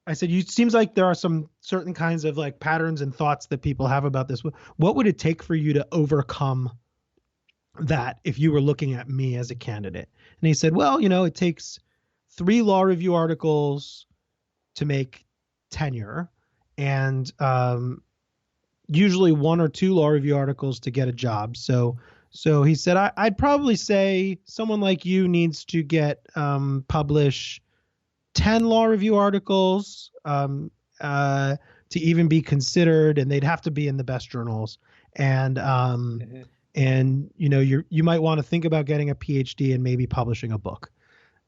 it seems like there are some certain kinds of like patterns and thoughts that people have about this. What would it take for you to overcome that if you were looking at me as a candidate? And he said, well, it takes 3 law review articles to make tenure, and usually 1 or 2 law review articles to get a job. So he said, I'd probably say someone like you needs to publish 10 law review articles to even be considered, and they'd have to be in the best journals. And and you might want to think about getting a PhD and maybe publishing a book.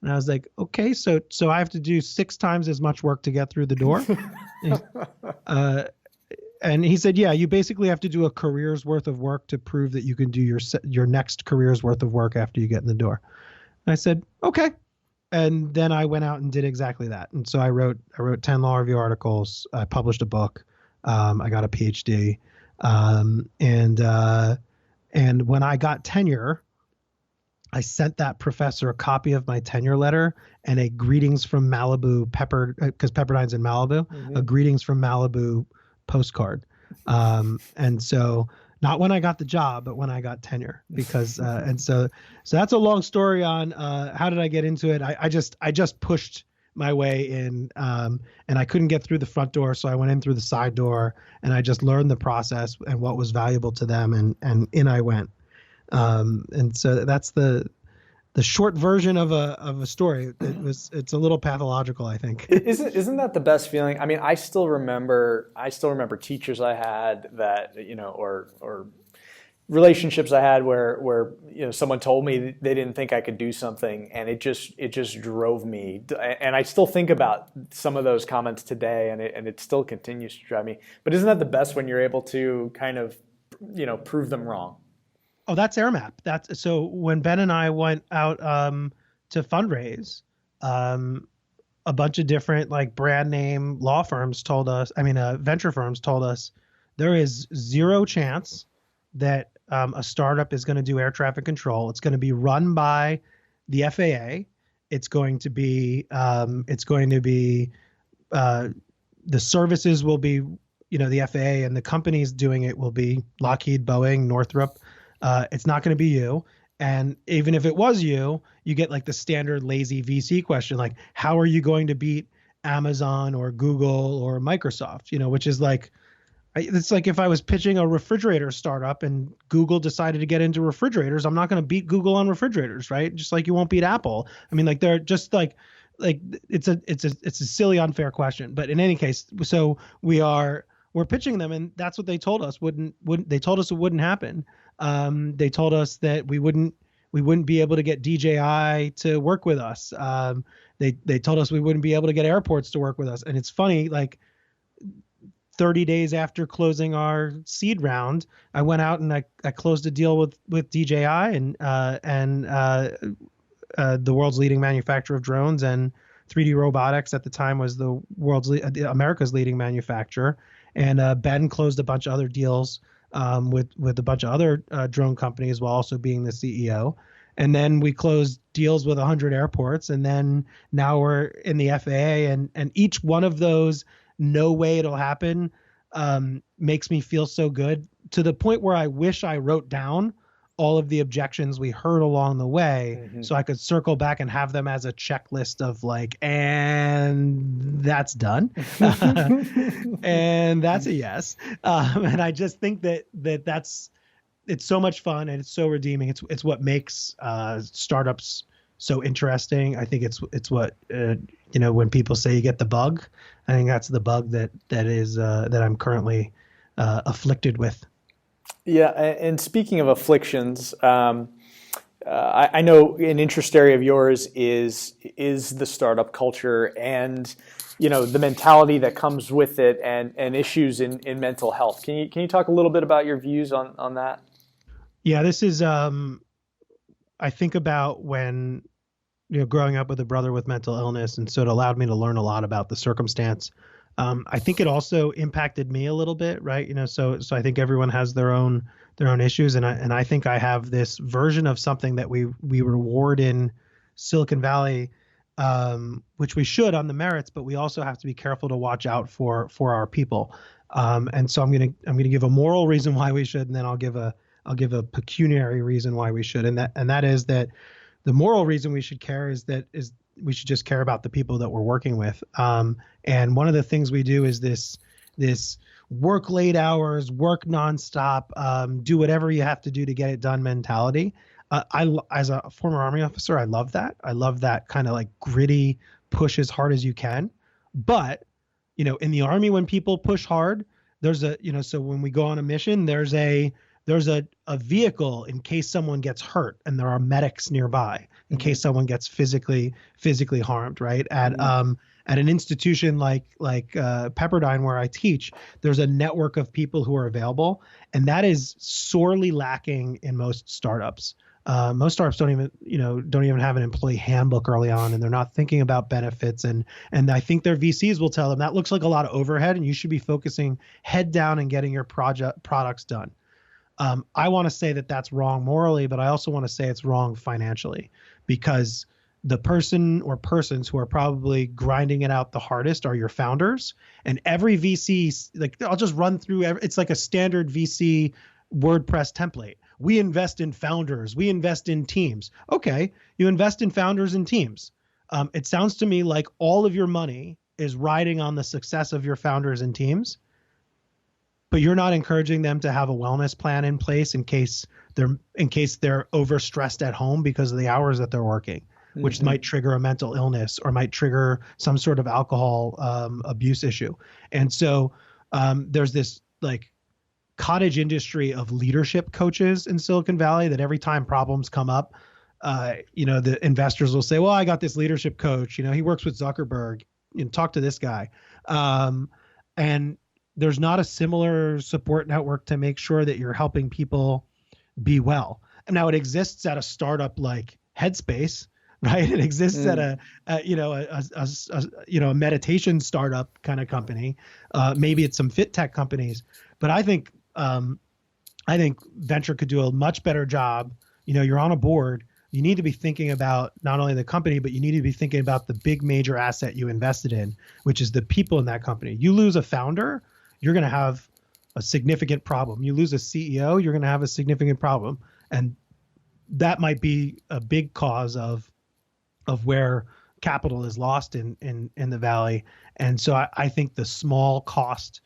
And I was like, okay, so I have to do 6 times as much work to get through the door. Uh, and he said, yeah, you basically have to do a career's worth of work to prove that you can do your next career's worth of work after you get in the door. And I said, okay. And then I went out and did exactly that. And so I wrote 10 law review articles. I published a book. I got a PhD. And when I got tenure, I sent that professor a copy of my tenure letter and a greetings from Malibu because Pepperdine's in Malibu, a greetings from Malibu postcard. And so not when I got the job, but when I got tenure, because, and so that's a long story on, how did I get into it? I just pushed my way in, and I couldn't get through the front door. So I went in through the side door, and I just learned the process and what was valuable to them. And in I went. And so that's the short version of a story. It's a little pathological, I think. Isn't that the best feeling? I mean, I still remember teachers I had that, or relationships I had where someone told me they didn't think I could do something, and it just drove me. And I still think about some of those comments today, and it still continues to drive me. But isn't that the best when you're able to kind of, prove them wrong? Oh, that's AirMap. So when Ben and I went out to fundraise, a bunch of different like brand name law firms told us, venture firms told us, there is zero chance that a startup is going to do air traffic control. It's going to be run by the FAA. It's going to be the services will be, the FAA, and the companies doing it will be Lockheed, Boeing, Northrop. It's not going to be you. And even if it was you get like the standard lazy VC question, like, how are you going to beat Amazon or Google or Microsoft? Which is like, it's like if I was pitching a refrigerator startup and Google decided to get into refrigerators, I'm not going to beat Google on refrigerators, right? Just like you won't beat Apple. I mean, like they're just like it's a silly, unfair question. But in any case, so we're pitching them, and that's what they told us they told us it wouldn't happen. They told us that we wouldn't be able to get DJI to work with us. They told us we wouldn't be able to get airports to work with us. And it's funny, like 30 days after closing our seed round, I went out and I closed a deal with DJI and the world's leading manufacturer of drones, and 3D Robotics at the time was the America's leading manufacturer. And Ben closed a bunch of other deals with a bunch of other drone companies while also being the CEO. And then we closed deals with 100 airports. And then now we're in the FAA. And each one of those, no way it'll happen, makes me feel so good, to the point where I wish I wrote down all of the objections we heard along the way, so I could circle back and have them as a checklist of like, and that's done. And that's a yes. And I just think that's it's so much fun, and it's so redeeming. It's what makes startups so interesting. I think it's what, when people say you get the bug, I think that's the bug that I'm currently afflicted with. Yeah, and speaking of afflictions, I know an interest area of yours is the startup culture and the mentality that comes with it, and issues in mental health. Can you talk a little bit about your views on that? Yeah, this is I think about when growing up with a brother with mental illness, and so it allowed me to learn a lot about the circumstance. I think it also impacted me a little bit, right? So I think everyone has their own issues, and I think I have this version of something that we reward in Silicon Valley, which we should on the merits, but we also have to be careful to watch out for our people. And so I'm gonna give a moral reason why we should, and then I'll give a pecuniary reason why we should, and that is that the moral reason we should care is we should just care about the people that we're working with. And one of the things we do is this work late hours, work nonstop, do whatever you have to do to get it done mentality. As a former Army officer, I love that. I love that kind of like gritty, push as hard as you can. But, in the Army, when people push hard, there's so when we go on a mission, there's a there's a vehicle in case someone gets hurt, and there are medics nearby in case someone gets physically harmed, right? At an institution like Pepperdine, where I teach, there's a network of people who are available, and that is sorely lacking in most startups. Most startups don't even have an employee handbook early on, and they're not thinking about benefits. And I think their VCs will tell them that looks like a lot of overhead, and you should be focusing head down and getting your products done. I want to say that that's wrong morally, but I also want to say it's wrong financially, because the person or persons who are probably grinding it out the hardest are your founders. And every VC, like, I'll just run through, it's like a standard VC WordPress template. We invest in founders. We invest in teams. Okay, you invest in founders and teams. It sounds to me like all of your money is riding on the success of your founders and teams, but you're not encouraging them to have a wellness plan in place in case they're overstressed at home because of the hours that they're working, which might trigger a mental illness or might trigger some sort of alcohol abuse issue. And so there's this like cottage industry of leadership coaches in Silicon Valley that every time problems come up, the investors will say, well, I got this leadership coach, he works with Zuckerberg, talk to this guy. And there's not a similar support network to make sure that you're helping people be well. And now it exists at a startup like Headspace, right? It exists at a meditation startup kind of company. Maybe it's some fit tech companies, but I think venture could do a much better job. You're on a board. You need to be thinking about not only the company, but you need to be thinking about the big major asset you invested in, which is the people in that company. You lose a founder, you're going to have a significant problem. You lose a CEO, you're going to have a significant problem. And that might be a big cause of where capital is lost in the Valley. And so I think the small cost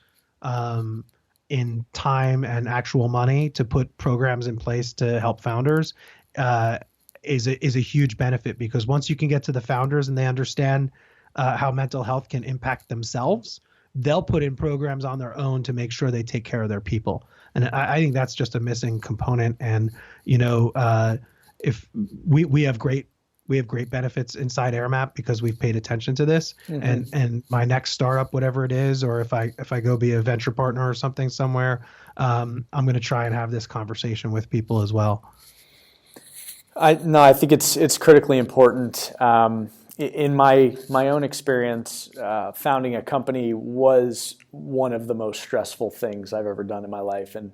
in time and actual money to put programs in place to help founders is a huge benefit, because once you can get to the founders and they understand how mental health can impact themselves, they'll put in programs on their own to make sure they take care of their people. And I think that's just a missing component. And, if we have great benefits inside AirMap because we've paid attention to this. And my next startup, whatever it is, or if I go be a venture partner or something somewhere, I'm going to try and have this conversation with people as well. I think it's critically important. In my own experience, founding a company was one of the most stressful things I've ever done in my life, and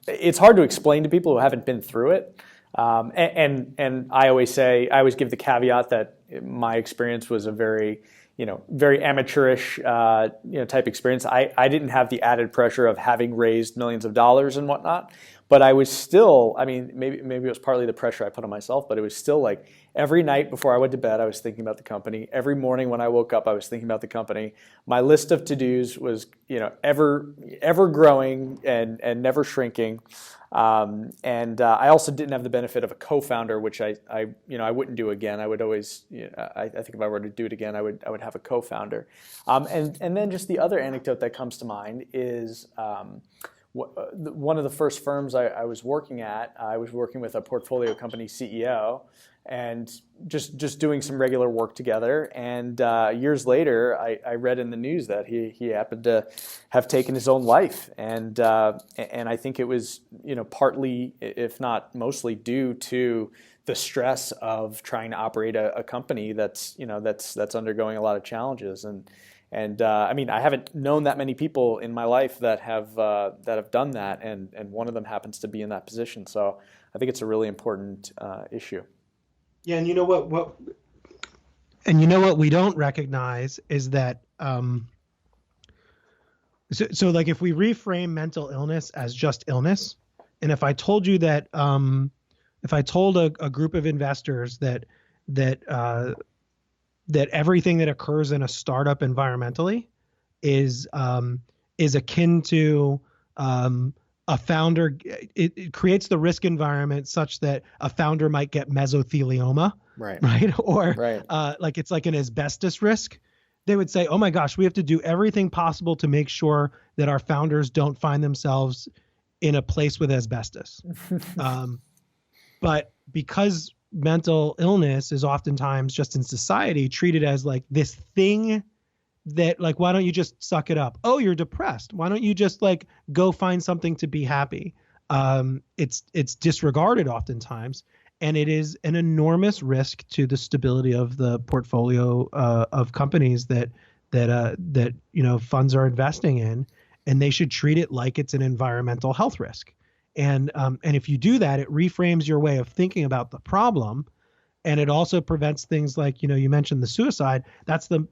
it's hard to explain to people who haven't been through it. And I always give the caveat that my experience was a very amateurish type experience. I didn't have the added pressure of having raised millions of dollars and whatnot. But I was still, maybe it was partly the pressure I put on myself, but it was still like every night before I went to bed, I was thinking about the company. Every morning when I woke up, I was thinking about the company. My list of to-dos was, ever growing and never shrinking. I also didn't have the benefit of a co-founder, which I wouldn't do again. I would always, I think if I were to do it again, I would have a co-founder. And then just the other anecdote that comes to mind is, one of the first firms I was working at, I was working with a portfolio company CEO and just doing some regular work together. And years later, I read in the news that he happened to have taken his own life. And I think it was, partly, if not mostly, due to the stress of trying to operate a company that's undergoing a lot of challenges. And I haven't known that many people in my life that have done that, and one of them happens to be in that position. So I think it's a really important issue. Yeah, and what we don't recognize is that so like if we reframe mental illness as just illness, and if I told you that if I told a group of investors that everything that occurs in a startup environmentally is akin to a founder, it creates the risk environment such that a founder might get mesothelioma, right? Or like it's like an asbestos risk. they would say, oh my gosh, we have to do everything possible to make sure that our founders don't find themselves in a place with asbestos. But because mental illness is oftentimes just in society treated as like this thing that like, why don't you just suck it up? Oh, you're depressed. Why don't you just like go find something to be happy? It's disregarded oftentimes, and it is an enormous risk to the stability of the portfolio of companies that funds are investing in, and they should treat it like it's an environmental health risk. And if you do that, it reframes your way of thinking about the problem, and it also prevents things like, you mentioned the suicide. That's the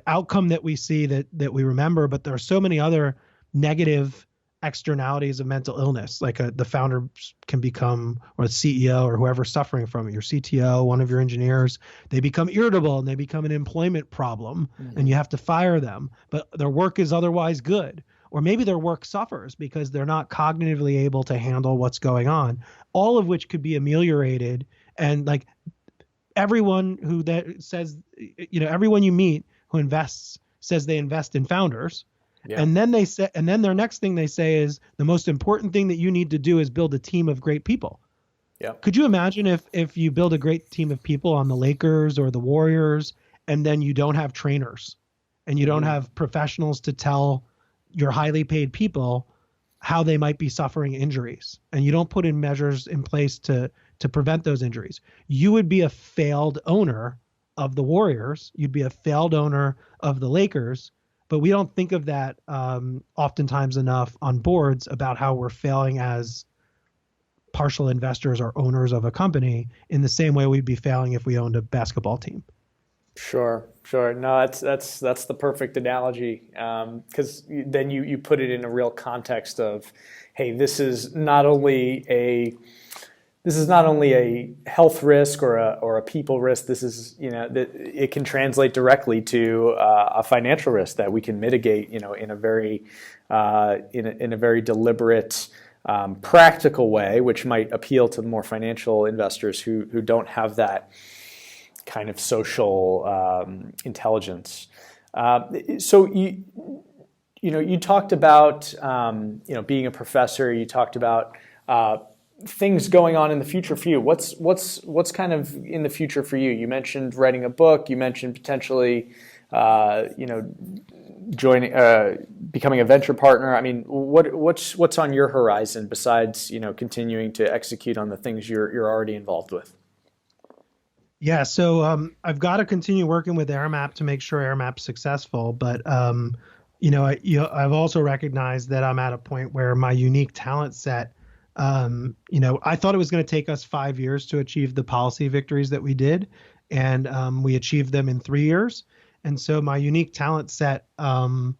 outcome that we see that we remember, but there are so many other negative externalities of mental illness. Like the founder can become, or the CEO or whoever's suffering from it, your CTO, one of your engineers, they become irritable and they become an employment problem, and you have to fire them, but their work is otherwise good. Or maybe their work suffers because they're not cognitively able to handle what's going on, all of which could be ameliorated. And like everyone who that says, everyone you meet who invests says they invest in founders. Yeah. And then their next thing they say is the most important thing that you need to do is build a team of great people. Yeah. Could you imagine if you build a great team of people on the Lakers or the Warriors, and then you don't have trainers and you don't have professionals to tell your highly paid people how they might be suffering injuries, and you don't put in measures in place to prevent those injuries? You would be a failed owner of the Warriors. You'd be a failed owner of the Lakers. But we don't think of that oftentimes enough on boards about how we're failing as partial investors or owners of a company in the same way we'd be failing if we owned a basketball team. Sure. No, that's the perfect analogy, because then you put it in a real context of, hey, this is not only a health risk or a people risk. This is, that it can translate directly to a financial risk that we can mitigate, in a very deliberate, practical way, which might appeal to more financial investors who don't have that kind of social intelligence. So you talked about being a professor. You talked about things going on in the future for you. What's kind of in the future for you? You mentioned writing a book. You mentioned potentially joining, becoming a venture partner. I mean, what's on your horizon besides continuing to execute on the things you're already involved with? Yeah, so I've got to continue working with AirMap to make sure AirMap's successful. But I've also recognized that I'm at a point where my unique talent set. I thought it was going to take us 5 years to achieve the policy victories that we did, and we achieved them in 3 years. And so my unique talent set, could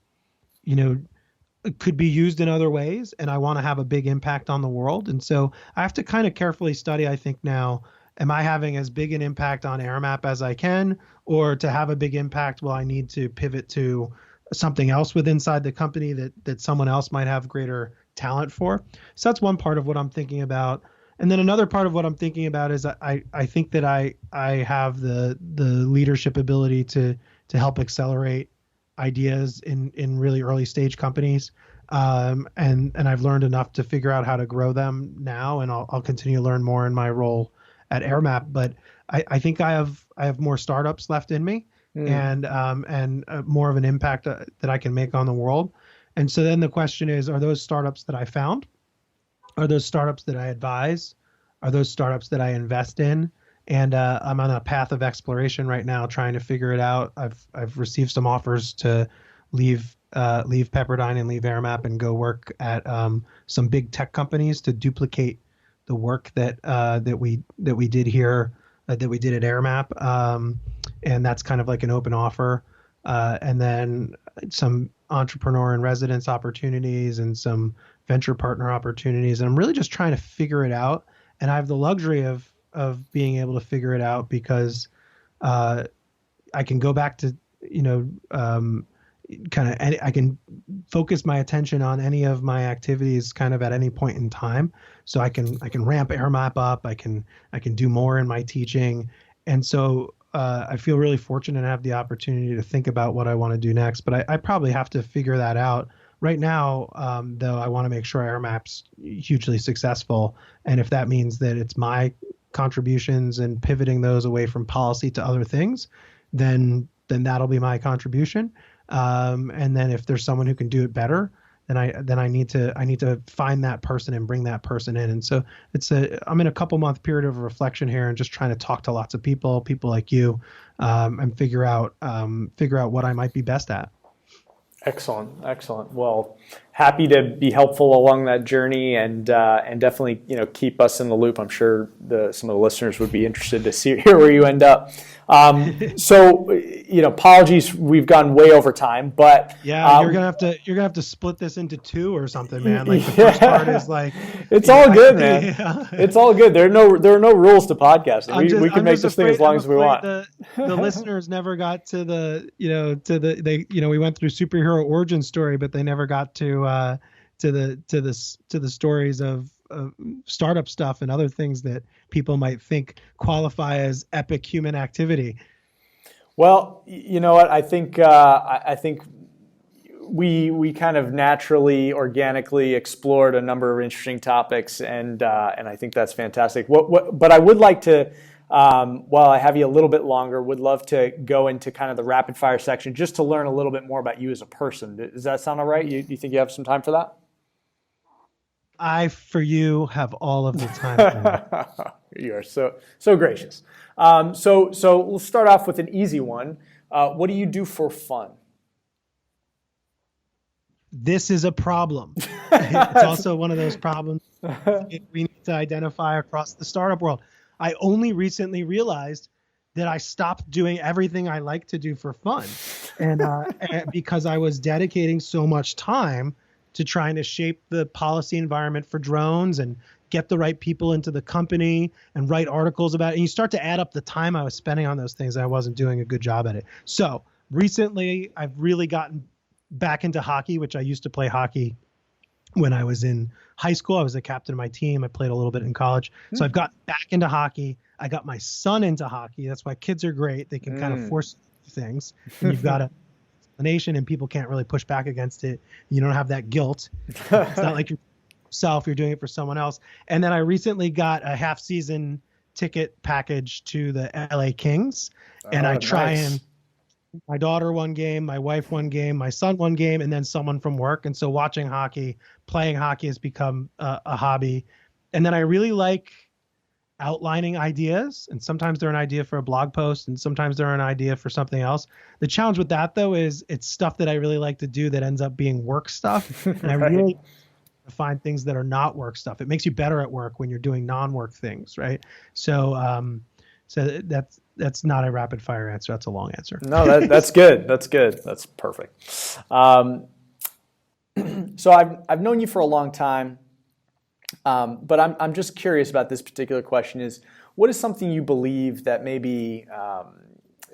be used in other ways, and I want to have a big impact on the world. And so I have to kind of carefully study, I think now, am I having as big an impact on AirMap as I can, or to have a big impact, will I need to pivot to something else inside the company that someone else might have greater talent for? So that's one part of what I'm thinking about. And then another part of what I'm thinking about is I think that I have the leadership ability to help accelerate ideas in really early stage companies. And I've learned enough to figure out how to grow them now, and I'll continue to learn more in my role at AirMap. But I think I have more startups left in me, and more of an impact that I can make on the world. And so then the question is, are those startups that I found? Are those startups that I advise? Are those startups that I invest in? And I'm on a path of exploration right now, trying to figure it out. I've received some offers to leave Pepperdine and leave AirMap and go work at some big tech companies to duplicate the work that we did here, that we did at AirMap. And that's kind of like an open offer. And then some entrepreneur in residence opportunities and some venture partner opportunities. And I'm really just trying to figure it out. And I have the luxury of being able to figure it out because I can go back to, I can focus my attention on any of my activities kind of at any point in time. So I can ramp AirMap up. I can do more in my teaching. And so I feel really fortunate to have the opportunity to think about what I want to do next, but I probably have to figure that out. Right now, though, I want to make sure AirMap's hugely successful. And if that means that it's my contributions and pivoting those away from policy to other things, then that'll be my contribution. And then if there's someone who can do it better, then I need to find that person and bring that person in. And so I'm in a couple month period of reflection here and just trying to talk to lots of people like you, and figure out what I might be best at. Excellent. Well, happy to be helpful along that journey, and definitely keep us in the loop. I'm sure some of the listeners would be interested to hear where you end up. So apologies, we've gone way over time, but yeah, you're gonna have to split this into two or something, man. Like the first part is like it's all good, man. Yeah. It's all good. There are no rules to podcasting. We can make this thing as long as we want. The listeners never got to we went through superhero origin story, but they never got to the stories of startup stuff and other things that people might think qualify as epic human activity. Well, you know what? I think we kind of naturally, organically explored a number of interesting topics, and I think that's fantastic. But I would like to, while I have you a little bit longer, would love to go into kind of the rapid fire section just to learn a little bit more about you as a person. Does that sound all right? You think you have some time for that? I, for you, have all of the time. You are so gracious. So we'll start off with an easy one. What do you do for fun? This is a problem. It's also one of those problems we need to identify across the startup world. I only recently realized that I stopped doing everything I like to do for fun, and because I was dedicating so much time to trying to shape the policy environment for drones and get the right people into the company and write articles about it. And you start to add up the time I was spending on those things. I wasn't doing a good job at it. So recently I've really gotten back into hockey, which I used to play hockey when I was in high school. I was a captain of my team. I played a little bit in college. So I've got back into hockey. I got my son into hockey. That's why kids are great. They can kind of force things. And you've got nation and people can't really push back against it. You don't have that guilt. It's not like you're doing it for someone else. And then I recently got a half season ticket package to the LA Kings, and I try and my daughter one game, my wife one game, my son one game, and then someone from work. And so watching hockey, playing hockey has become a hobby. And then I really like outlining ideas, and sometimes they're an idea for a blog post and sometimes they're an idea for something else. The challenge with that though is it's stuff that I really like to do that ends up being work stuff. And I really find things that are not work stuff. It makes you better at work when you're doing non-work things, right? So that's not a rapid fire answer. That's a long answer. No, that's good. That's good. That's perfect. So I've known you for a long time. But I'm just curious about this particular question is, what is something you believe that maybe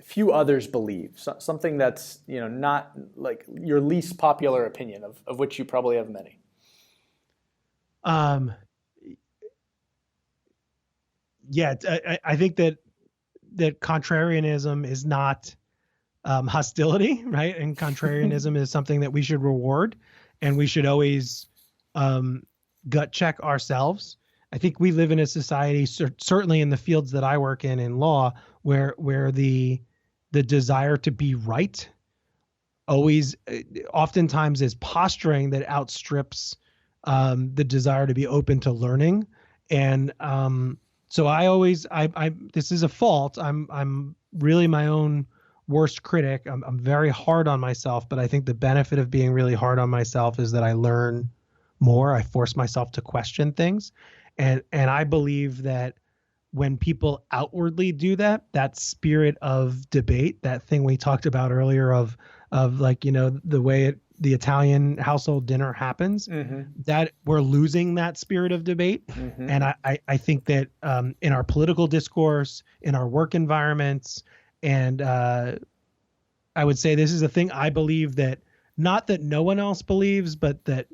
few others believe? Something that's, not like your least popular opinion of which you probably have many. Yeah, I think that contrarianism is not hostility, right? And contrarianism is something that we should reward, and we should always gut check ourselves. I think we live in a society, certainly in the fields that I work in law, where the desire to be right always oftentimes is posturing that outstrips the desire to be open to learning. And so I this is a fault. I'm really my own worst critic. I'm very hard on myself, but I think the benefit of being really hard on myself is that I learn more. I force myself to question things. And I believe that when people outwardly do that, that spirit of debate, that thing we talked about earlier of like, the way the Italian household dinner happens, that we're losing that spirit of debate. And I think that in our political discourse, in our work environments, and I would say this is a thing I believe that, not that no one else believes, but that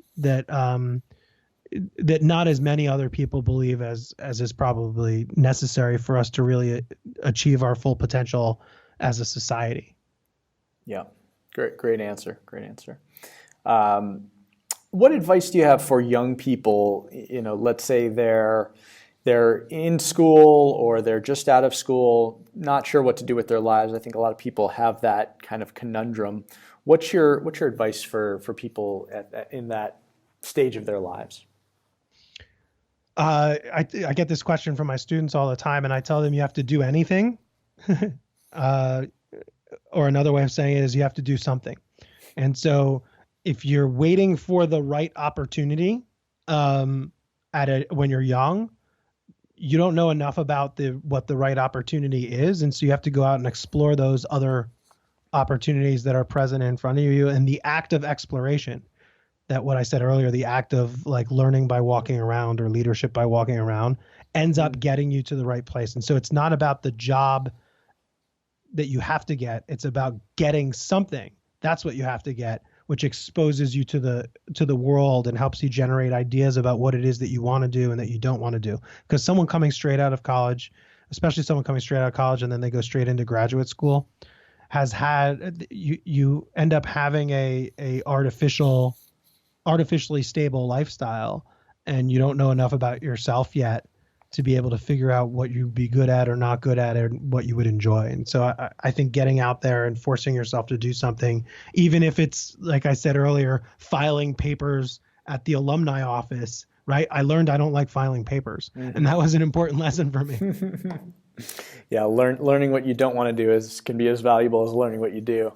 that not as many other people believe as is probably necessary for us to really achieve our full potential as a society. Yeah, great answer. Great answer. What advice do you have for young people? Let's say they're in school or they're just out of school, not sure what to do with their lives. I think a lot of people have that kind of conundrum. What's your advice for people in that stage of their lives? I get this question from my students all the time, and I tell them you have to do anything. Or another way of saying it is you have to do something. And so if you're waiting for the right opportunity when you're young, you don't know enough about what the right opportunity is. And so you have to go out and explore those other opportunities that are present in front of you. And the act of exploration, that what I said earlier, the act of like learning by walking around or leadership by walking around, ends up getting you to the right place. And so it's not about the job that you have to get. It's about getting something. That's what you have to get, which exposes you to the world and helps you generate ideas about what it is that you want to do and that you don't want to do. Because someone coming straight out of college, especially someone coming straight out of college and then they go straight into graduate school, you end up having a artificially stable lifestyle, and you don't know enough about yourself yet to be able to figure out what you'd be good at or not good at and what you would enjoy. And so I think getting out there and forcing yourself to do something, even if it's, like I said earlier, filing papers at the alumni office, right? I learned I don't like filing papers, and that was an important lesson for me. Yeah, learning what you don't want to do can be as valuable as learning what you do.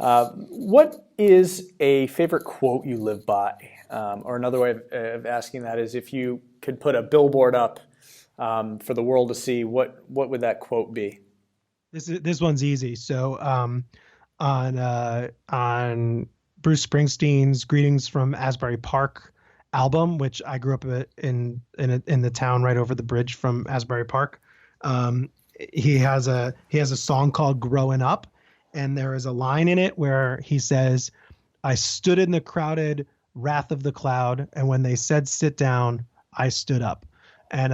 What is a favorite quote you live by? Or another way of asking that is, if you could put a billboard up for the world to see, what would that quote be? This one's easy. So on Bruce Springsteen's "Greetings from Asbury Park" album, which I grew up in the town right over the bridge from Asbury Park, he has a song called "Growing Up," and there is a line in it where he says, "I stood in the crowded wrath of the cloud, and when they said sit down, I stood up." And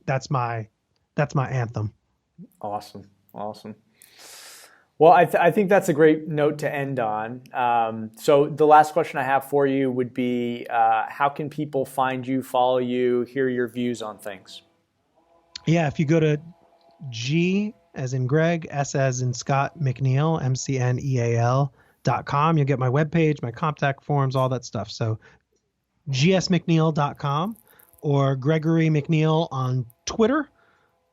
that's my anthem. Awesome. Well, I think that's a great note to end on. So the last question I have for you would be, how can people find you, follow you, hear your views on things? Yeah, if you go to G as in Greg, S as in Scott, McNeal, McNeal.com, you'll get my webpage, my contact forms, all that stuff. So gsmcneal.com. or Gregory McNeal on Twitter,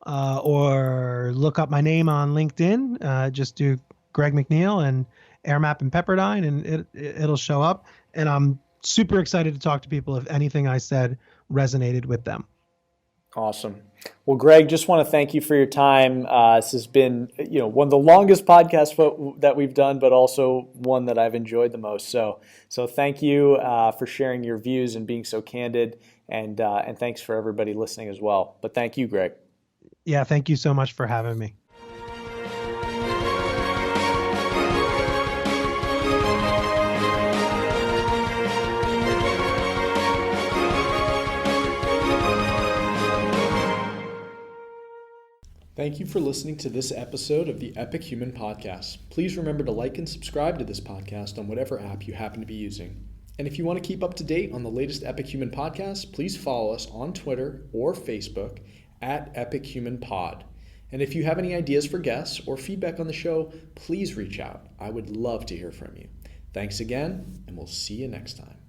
or look up my name on LinkedIn. Just do Greg McNeal and AirMap and Pepperdine, and it'll show up. And I'm super excited to talk to people if anything I said resonated with them. Awesome. Well, Greg, just want to thank you for your time. This has been, one of the longest podcasts that we've done, but also one that I've enjoyed the most. So thank you for sharing your views and being so candid, and thanks for everybody listening as well. But thank you, Greg. Yeah, thank you so much for having me. Thank you for listening to this episode of the Epic Human Podcast. Please remember to like and subscribe to this podcast on whatever app you happen to be using. And if you want to keep up to date on the latest Epic Human Podcast, please follow us on Twitter or Facebook at Epic Human Pod. And if you have any ideas for guests or feedback on the show, please reach out. I would love to hear from you. Thanks again, and we'll see you next time.